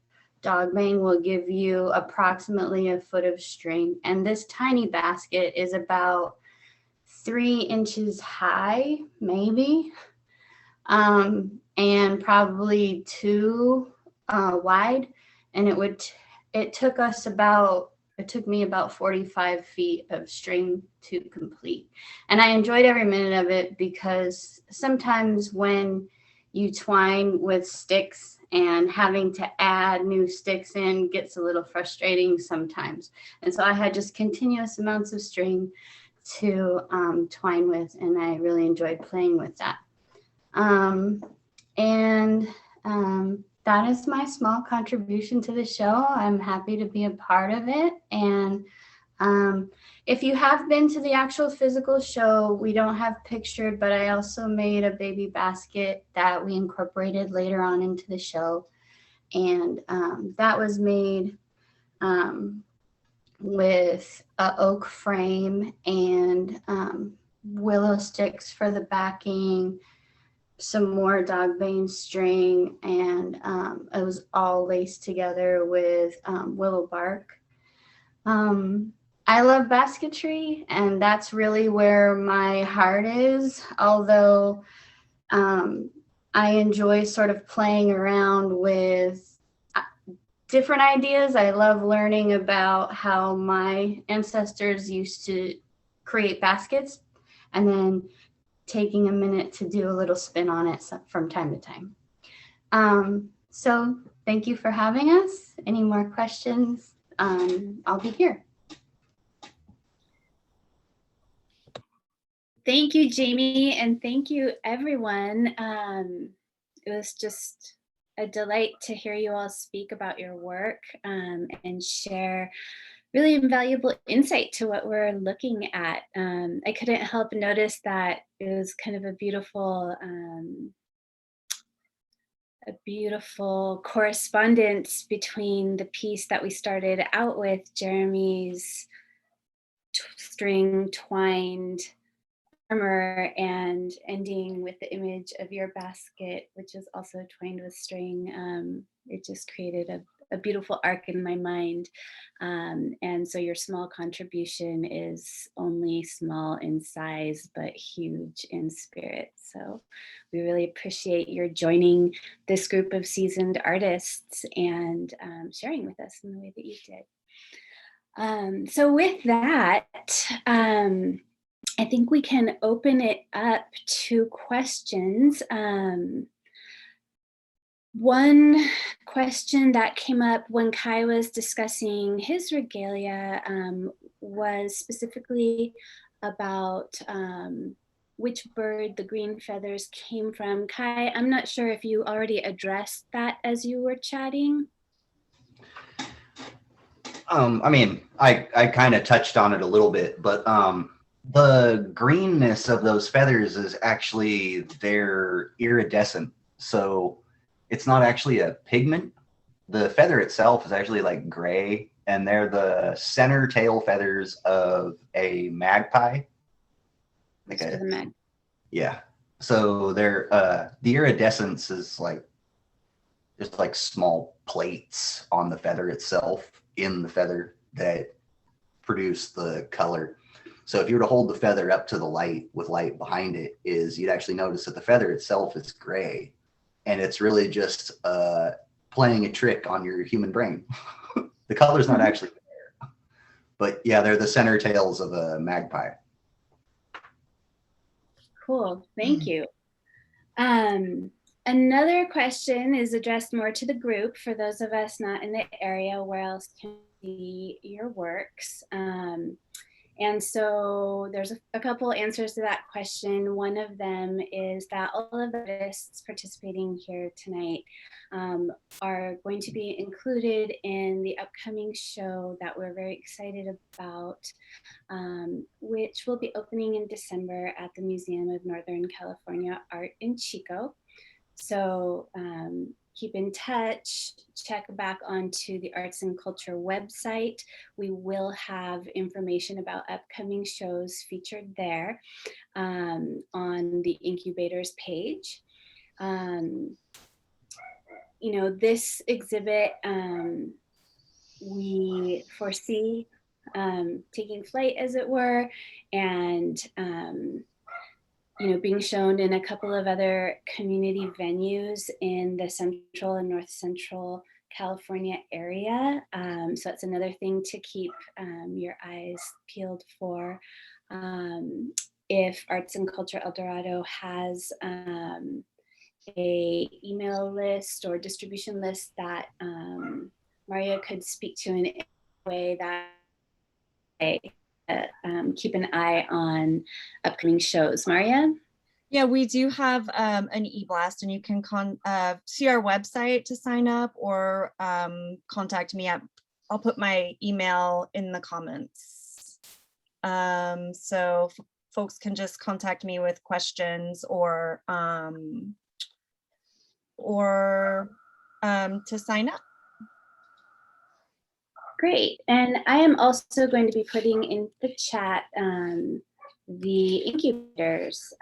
dogbane will give you approximately a foot of string. And this tiny basket is about 3 inches high, maybe, and probably 2 wide. And it took me about 45 feet of string to complete. And I enjoyed every minute of it, because sometimes when you twine with sticks and having to add new sticks in gets a little frustrating sometimes. And so I had just continuous amounts of string to twine with, and I really enjoyed playing with that. That is my small contribution to the show. I'm happy to be a part of it. And if you have been to the actual physical show, we don't have pictured, but I also made a baby basket that we incorporated later on into the show. And that was made with an oak frame and willow sticks for the backing, some more dogbane string, and it was all laced together with willow bark. I love basketry, and that's really where my heart is, although I enjoy sort of playing around with different ideas. I love learning about how my ancestors used to create baskets, and then taking a minute to do a little spin on it from time to time. So thank you for having us. Any more questions? I'll be here. Thank you, Jamie, and thank you, everyone. It was just a delight to hear you all speak about your work and share really invaluable insight to what we're looking at. I couldn't help notice that it was kind of a beautiful correspondence between the piece that we started out with, Jeremy's string twined armor, and ending with the image of your basket, which is also twined with string. It just created a beautiful arc in my mind. And so your small contribution is only small in size, but huge in spirit. So we really appreciate your joining this group of seasoned artists and sharing with us in the way that you did. So with that, I think we can open it up to questions. One question that came up when Kai was discussing his regalia was specifically about which bird the green feathers came from. Kai, I'm not sure if you already addressed that as you were chatting. I mean, I kind of touched on it a little bit, but the greenness of those feathers is actually they're iridescent. So it's not actually a pigment. The feather itself is actually like gray and they're the center tail feathers of a magpie. Like For the mag. Yeah. So they're the iridescence is like just like small plates on the feather itself in the feather that produce the color. So if you were to hold the feather up to the light with light behind it, you'd actually notice that the feather itself is gray, and it's really just playing a trick on your human brain. The color's not actually there, but yeah, they're the center tails of a magpie. Cool, thank you. Another question is addressed more to the group. For those of us not in the area, where else can we see your works? And so there's a couple answers to that question. One of them is that all of the artists participating here tonight are going to be included in the upcoming show that we're very excited about, which will be opening in December at the Museum of Northern California Art in Chico. So keep in touch, check back onto the Arts and Culture website. We will have information about upcoming shows featured there on the Incubator's page. You know, this exhibit, we foresee taking flight, as it were, and you know, being shown in a couple of other community venues in the Central and North Central California area. So that's another thing to keep your eyes peeled for. If Arts and Culture El Dorado has a email list or distribution list that Maria could speak to in a way that keep an eye on upcoming shows. Maria? Yeah, we do have an e-blast, and you can see our website to sign up, or contact me I'll put my email in the comments. So folks can just contact me with questions or to sign up. Great. And I am also going to be putting in the chat the Incubator's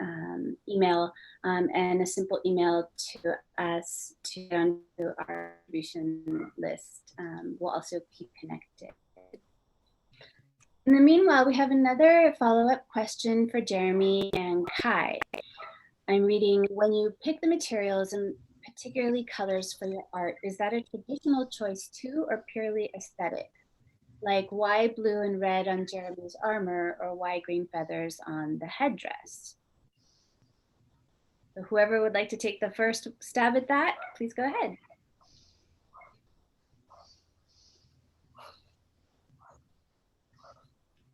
email and a simple email to us to get onto our distribution list. We'll also keep connected. In the meanwhile, we have another follow-up question for Jeremy and Kai. I'm reading, when you pick the materials and particularly colors for your art, is that a traditional choice too, or purely aesthetic? Like why blue and red on Jeremy's armor, or why green feathers on the headdress? So whoever would like to take the first stab at that, please go ahead.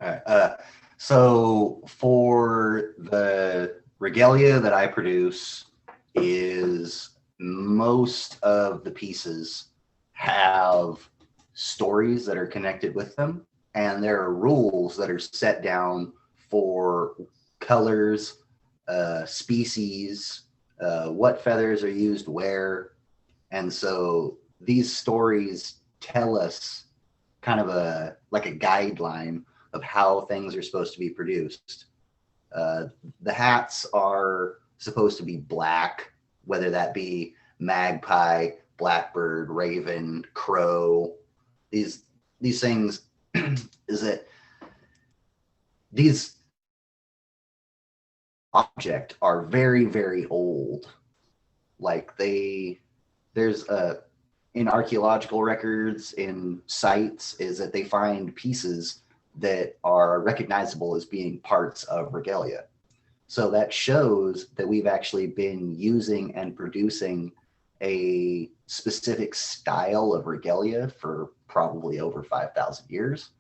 All right. So for the regalia that I produce, is most of the pieces have stories that are connected with them, and there are rules that are set down for colors, species, what feathers are used where. And so these stories tell us kind of a guideline of how things are supposed to be produced. The hats are supposed to be black, whether that be magpie, blackbird, raven, crow. These things is that these objects are very, very old. Like there's in archaeological records, in sites, is that they find pieces that are recognizable as being parts of regalia. So that shows that we've actually been using and producing a specific style of regalia for probably over 5,000 years.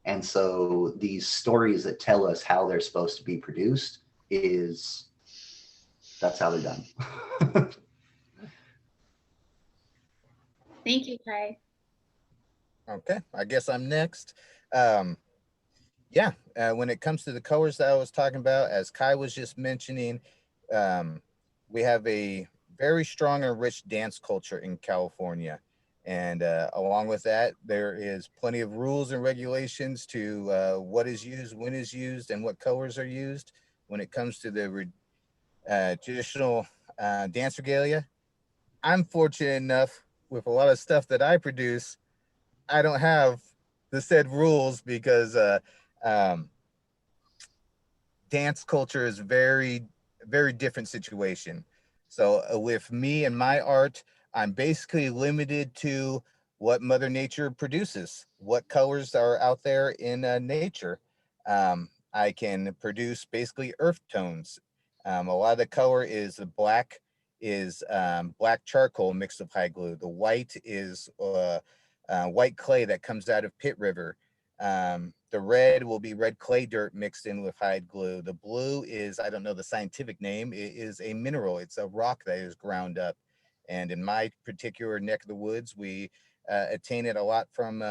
And so these stories that tell us how they're supposed to be produced, that's how they're done. Thank you, Kai. Okay, I guess I'm next. When it comes to the colors that I was talking about, as Kai was just mentioning, we have a very strong and rich dance culture in California. And along with that, there is plenty of rules and regulations to what is used, when is used, and what colors are used when it comes to the traditional dance regalia. I'm fortunate enough with a lot of stuff that I produce, I don't have the said rules because um, dance culture is very different situation. So with me and my art, I'm basically limited to what Mother Nature produces, what colors are out there in nature. I can produce basically earth tones. A lot of the color is the black is black charcoal mixed with high glue. The white is white clay that comes out of Pit River. The red will be red clay dirt mixed in with hide glue. The blue is, I don't know the scientific name, it is a mineral. It's a rock that is ground up. And in my particular neck of the woods, we attain it a lot from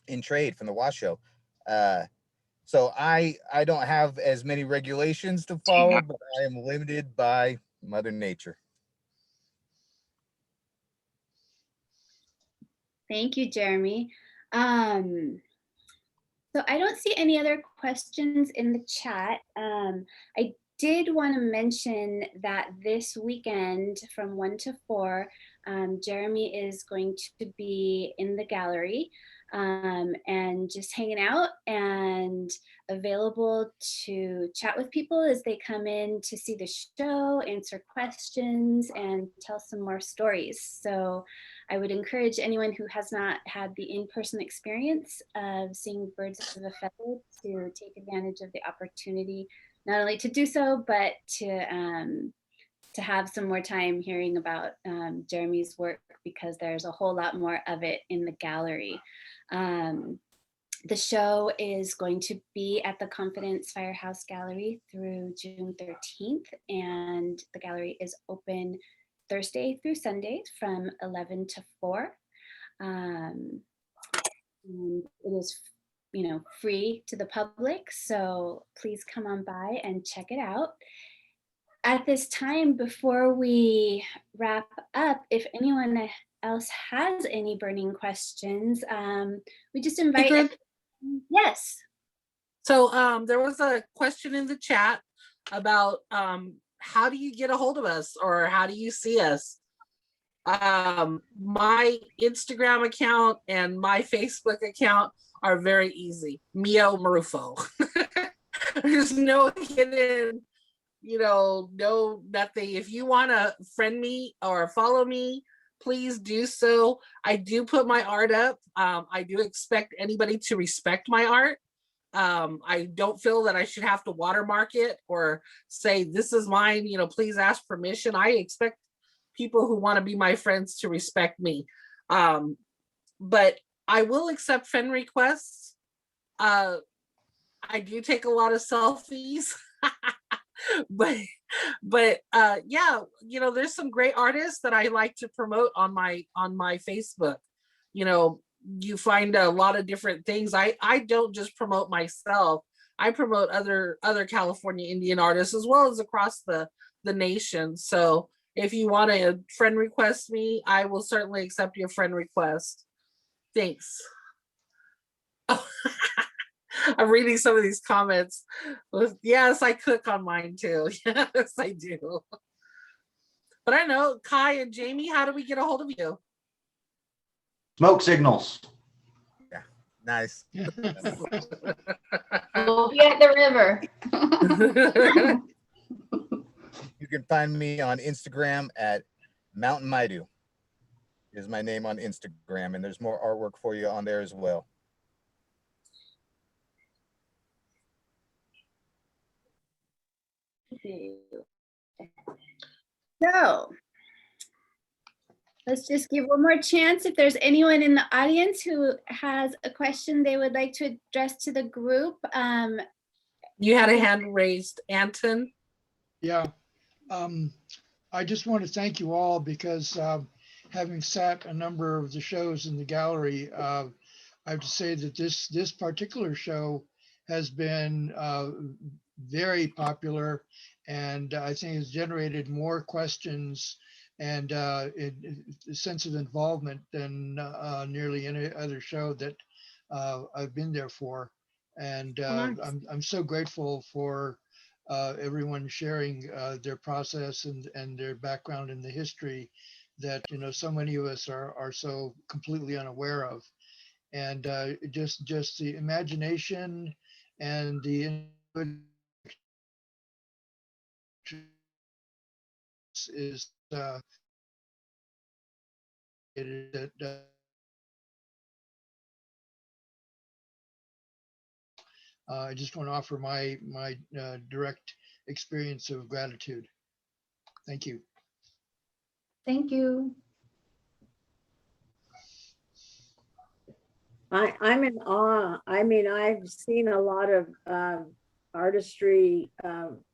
in trade from the Washoe. Uh, so I don't have as many regulations to follow, but I am limited by Mother Nature. Thank you, Jeremy. So I don't see any other questions in the chat. I did want to mention that this weekend from 1 to 4, Jeremy is going to be in the gallery and just hanging out and available to chat with people as they come in to see the show, answer questions, and tell some more stories. So I would encourage anyone who has not had the in-person experience of seeing birds of a feather to take advantage of the opportunity, not only to do so, but to have some more time hearing about Jeremy's work, because there's a whole lot more of it in the gallery. The show is going to be at the Confidence Firehouse Gallery through June 13th, and the gallery is open Thursday through Sunday from 11 to 4. And it is, free to the public, so please come on by and check it out. At this time, before we wrap up, if anyone else has any burning questions, we just invite. Ingrid? Yes. So there was a question in the chat about how do you get a hold of us, or how do you see us? My Instagram account and my Facebook account are very easy. Meyo Marrufo. There's no hidden, no nothing. If you want to friend me or follow me, please do so. I do put my art up. I do expect anybody to respect my art. I don't feel that I should have to watermark it or say, this is mine, please ask permission. I expect people who want to be my friends to respect me. But I will accept friend requests. I do take a lot of selfies. but yeah, there's some great artists that I like to promote on my Facebook. You find a lot of different things. I don't just promote myself. I promote other California Indian artists as well as across the nation. So if you want to friend request me, I will certainly accept your friend request. Thanks. Oh, I'm reading some of these comments. Yes, I cook on mine too. Yes, I do. But I know, Kai and Jamie, how do we get a hold of you? Smoke signals. Yeah, nice. We'll be at the river. You can find me on Instagram at Mountain Maidu is my name on Instagram, and there's more artwork for you on there as well. So let's just give one more chance. If there's anyone in the audience who has a question they would like to address to the group. You had a hand raised, Anton. Yeah, I just want to thank you all because having sat a number of the shows in the gallery, I have to say that this particular show has been very popular, and I think has generated more questions and a sense of involvement than nearly any other show that I've been there for. And Nice. I'm so grateful for everyone sharing their process and their background in the history that, you know, so many of us are so completely unaware of. And just the imagination and the is that I just want to offer my direct experience of gratitude. Thank you. Thank you. I'm in awe. I mean, I've seen a lot of artistry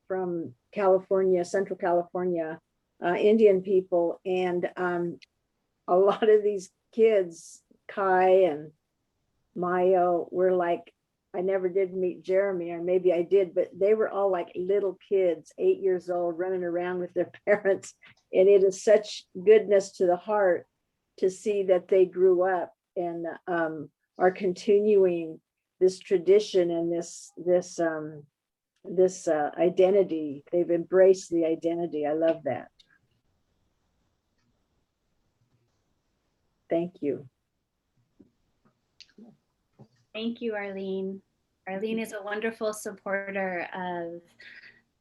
from California, Central California, Indian people, and a lot of these kids, Kai and Mayo, were like, I never did meet Jeremy, or maybe I did, but they were all like little kids, 8 years old, running around with their parents. And it is such goodness to the heart to see that they grew up and are continuing this tradition and this identity. They've embraced the identity. I love that. Thank you. Thank you, Arlene. Arlene is a wonderful supporter of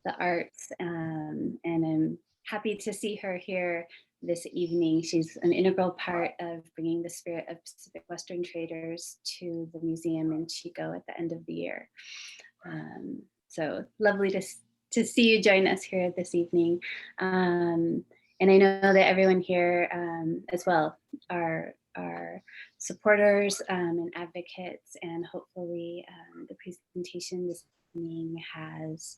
the arts, and I'm happy to see her here this evening. She's an integral part of bringing the spirit of Pacific Western traders to the museum in Chico at the end of the year. So lovely to see you join us here this evening. And I know that everyone here as well are supporters and advocates, and hopefully the presentation this evening has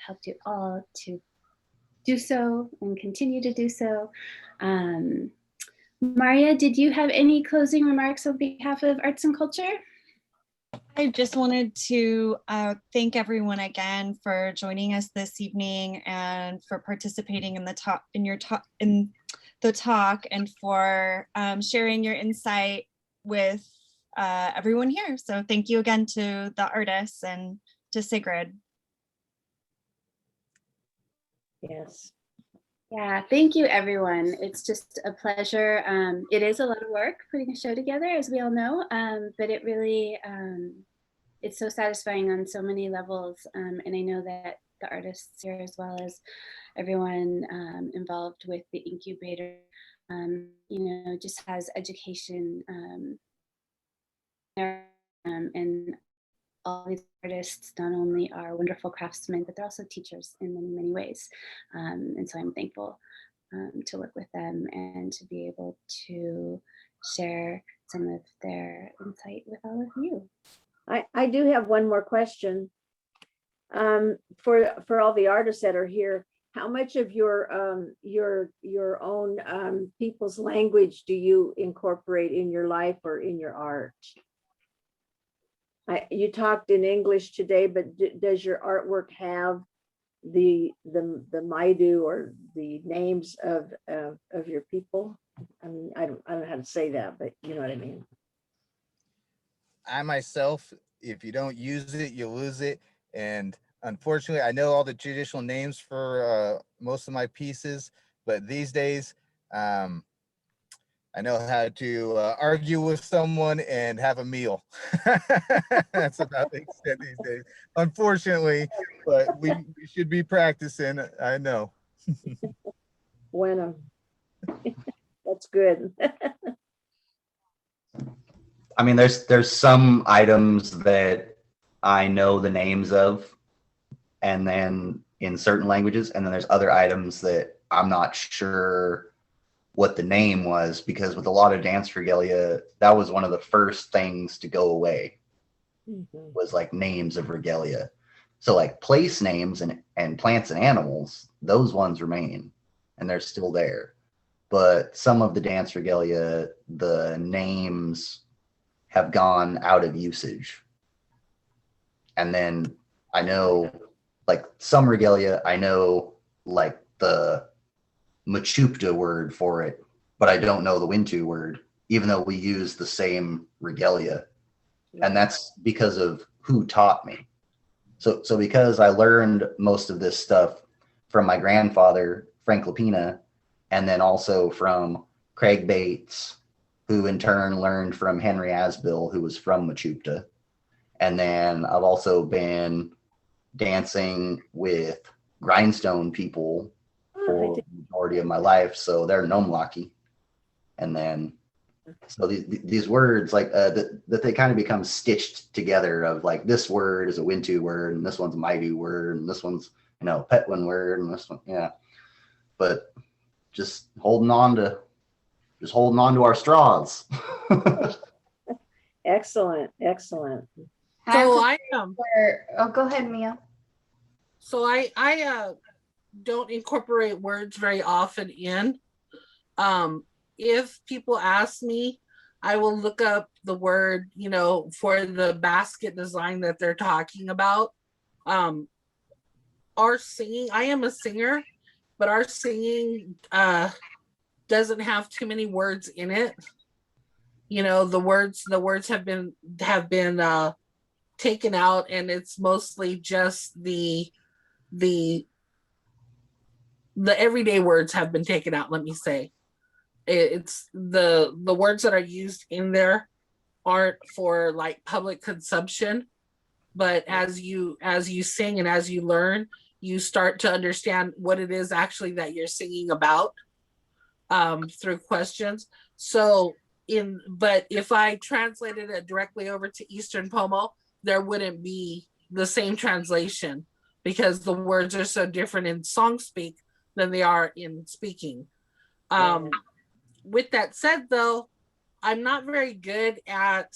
helped you all to do so and continue to do so. Maria, did you have any closing remarks on behalf of Arts and Culture? I just wanted to thank everyone again for joining us this evening and for participating in the talk, and for sharing your insight with everyone here. So thank you again to the artists and to Sigrid. Yes. Yeah, thank you, everyone. It's just a pleasure. It is a lot of work putting a show together, as we all know, but it really, it's so satisfying on so many levels. And I know that the artists here, as well as everyone involved with the Incubator, you know, just has education and all these artists not only are wonderful craftsmen, but they're also teachers in many, many ways. And so I'm thankful to work with them and to be able to share some of their insight with all of you. I do have one more question. For all the artists that are here, how much of your own people's language do you incorporate in your life or in your art? You talked in English today, but does your artwork have the Maidu or the names of your people? I mean, I don't know how to say that, but you know what I mean. I myself, if you don't use it, you lose it. And unfortunately, I know all the traditional names for most of my pieces, but these days, I know how to argue with someone and have a meal. That's about the extent these days, unfortunately, but we should be practicing. I know. Bueno. That's good. I mean, there's some items that I know the names of, and then in certain languages, and then there's other items that I'm not sure what the name was, because with a lot of dance regalia, that was one of the first things to go away, was like names of regalia. So like place names and plants and animals, those ones remain and they're still there. But some of the dance regalia, the names have gone out of usage. And then I know like some regalia, I know like the Machupta word for it, but I don't know the Wintu word, even though we use the same regalia. And that's because of who taught me. So because I learned most of this stuff from my grandfather, Frank LaPena, and then also from Craig Bates, who in turn learned from Henry Asbill, who was from Machupta. And then I've also been dancing with grindstone people for the majority of my life. So they're Nomlaki. And then, so these words like that they kind of become stitched together of like, this word is a Wintu word, and this one's a Maidu word, and this one's, you know, Petwin word, and this one, yeah. But just holding on to our straws. Excellent, excellent. So I Oh, go ahead, Mia. So I don't incorporate words very often in. If people ask me, I will look up the word, you know, for the basket design that they're talking about. Our singing, I am a singer, but our singing doesn't have too many words in it. You know, the words have been taken out, and it's mostly just the everyday words have been taken out. Let me say, it's the words that are used in there aren't for like public consumption, but as you sing and as you learn, you start to understand what it is actually that you're singing about through questions. But if I translated it directly over to Eastern Pomo, there wouldn't be the same translation, because the words are so different in song speak than they are in speaking. With that said, though, I'm not very good at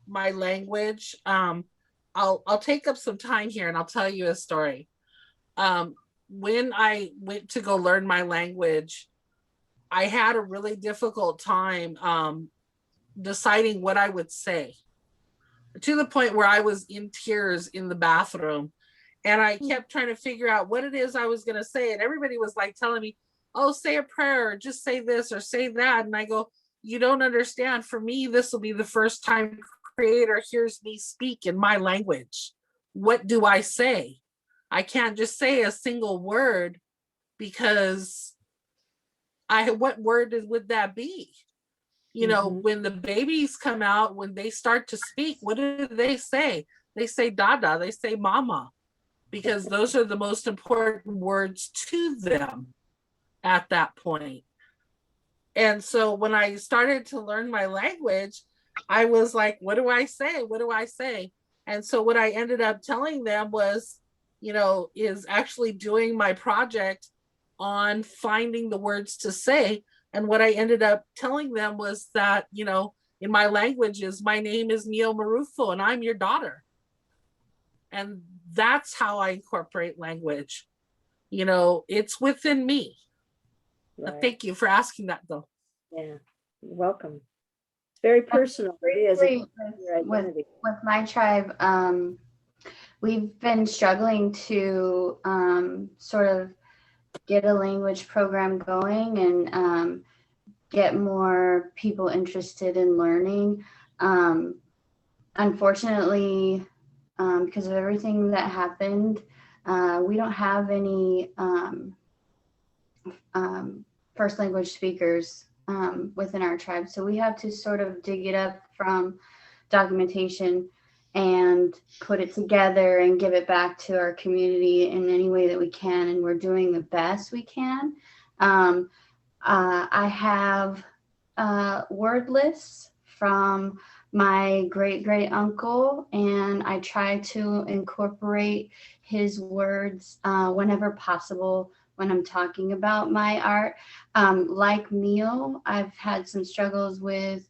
my language. I'll take up some time here and I'll tell you a story. When I went to go learn my language, I had a really difficult time deciding what I would say, to the point where I was in tears in the bathroom. And I kept trying to figure out what it is I was going to say. And everybody was like telling me, oh, say a prayer, or just say this or say that. And I go, you don't understand. For me, this will be the first time Creator hears me speak in my language. What do I say? I can't just say a single word, because what word would that be? You know, when the babies come out, when they start to speak, what do they say? They say dada, they say mama, because those are the most important words to them at that point. And so when I started to learn my language, I was like, what do I say? What do I say? And so what I ended up telling them was, you know, is actually doing my project on finding the words to say. And what I ended up telling them was that, you know, in my language is, my name is Meyo Marrufo and I'm your daughter. And that's how I incorporate language. You know, it's within me. Right. Thank you for asking that, though. Yeah, you're welcome. It's very personal. It is your identity. With my tribe, we've been struggling to sort of get a language program going and get more people interested in learning. Unfortunately, because of everything that happened, we don't have any first language speakers within our tribe. So we have to sort of dig it up from documentation and put it together and give it back to our community in any way that we can. And we're doing the best we can. I have word lists from my great uncle, and I try to incorporate his words whenever possible when I'm talking about my art. Like Meyo, I've had some struggles with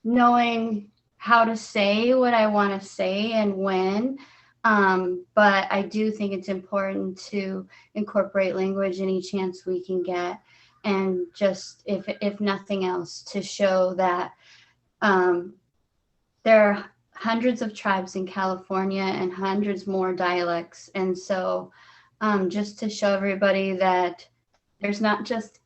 knowing how to say what I want to say and when. But I do think it's important to incorporate language any chance we can get. And just, if nothing else, to show that there are hundreds of tribes in California and hundreds more dialects. And so just to show everybody that there's not just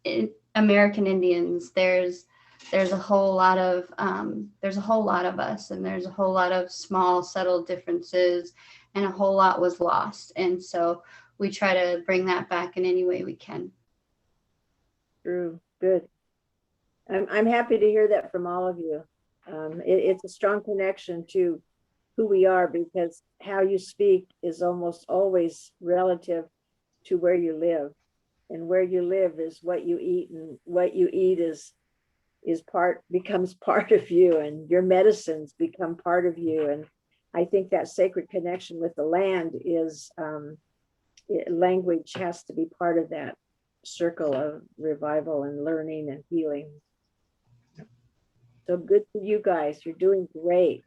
American Indians. There's a whole lot of us, and there's a whole lot of small subtle differences, and a whole lot was lost. And so we try to bring that back in any way we can. True. Good. I'm happy to hear that from all of you. It's a strong connection to who we are, because how you speak is almost always relative to where you live, and where you live is what you eat, and what you eat becomes part of you, and your medicines become part of you. And I think that sacred connection with the land is language has to be part of that circle of revival and learning and healing. So good for you guys. You're doing great.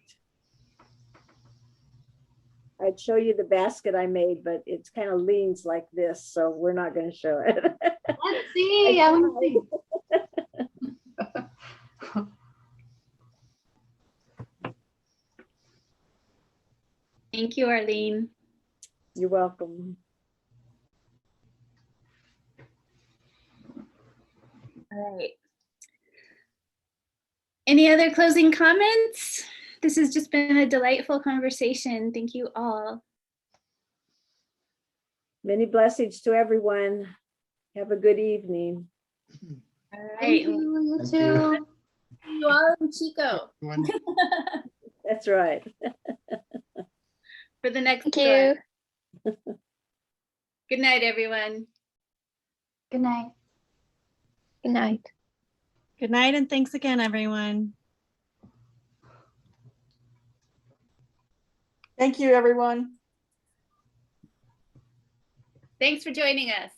I'd show you the basket I made, but it's kind of leans like this, so we're not going to show it. Let's see. I want to see. Thank you, Arlene. You're welcome. All right. Any other closing comments? This has just been a delightful conversation. Thank you all. Many blessings to everyone. Have a good evening. All right. Thank you. You too. See you all in Chico. That's right. For the next Thank tour. you. Good night, everyone. Good night. Good night. Good night, and thanks again, everyone. Thank you, everyone. Thanks for joining us.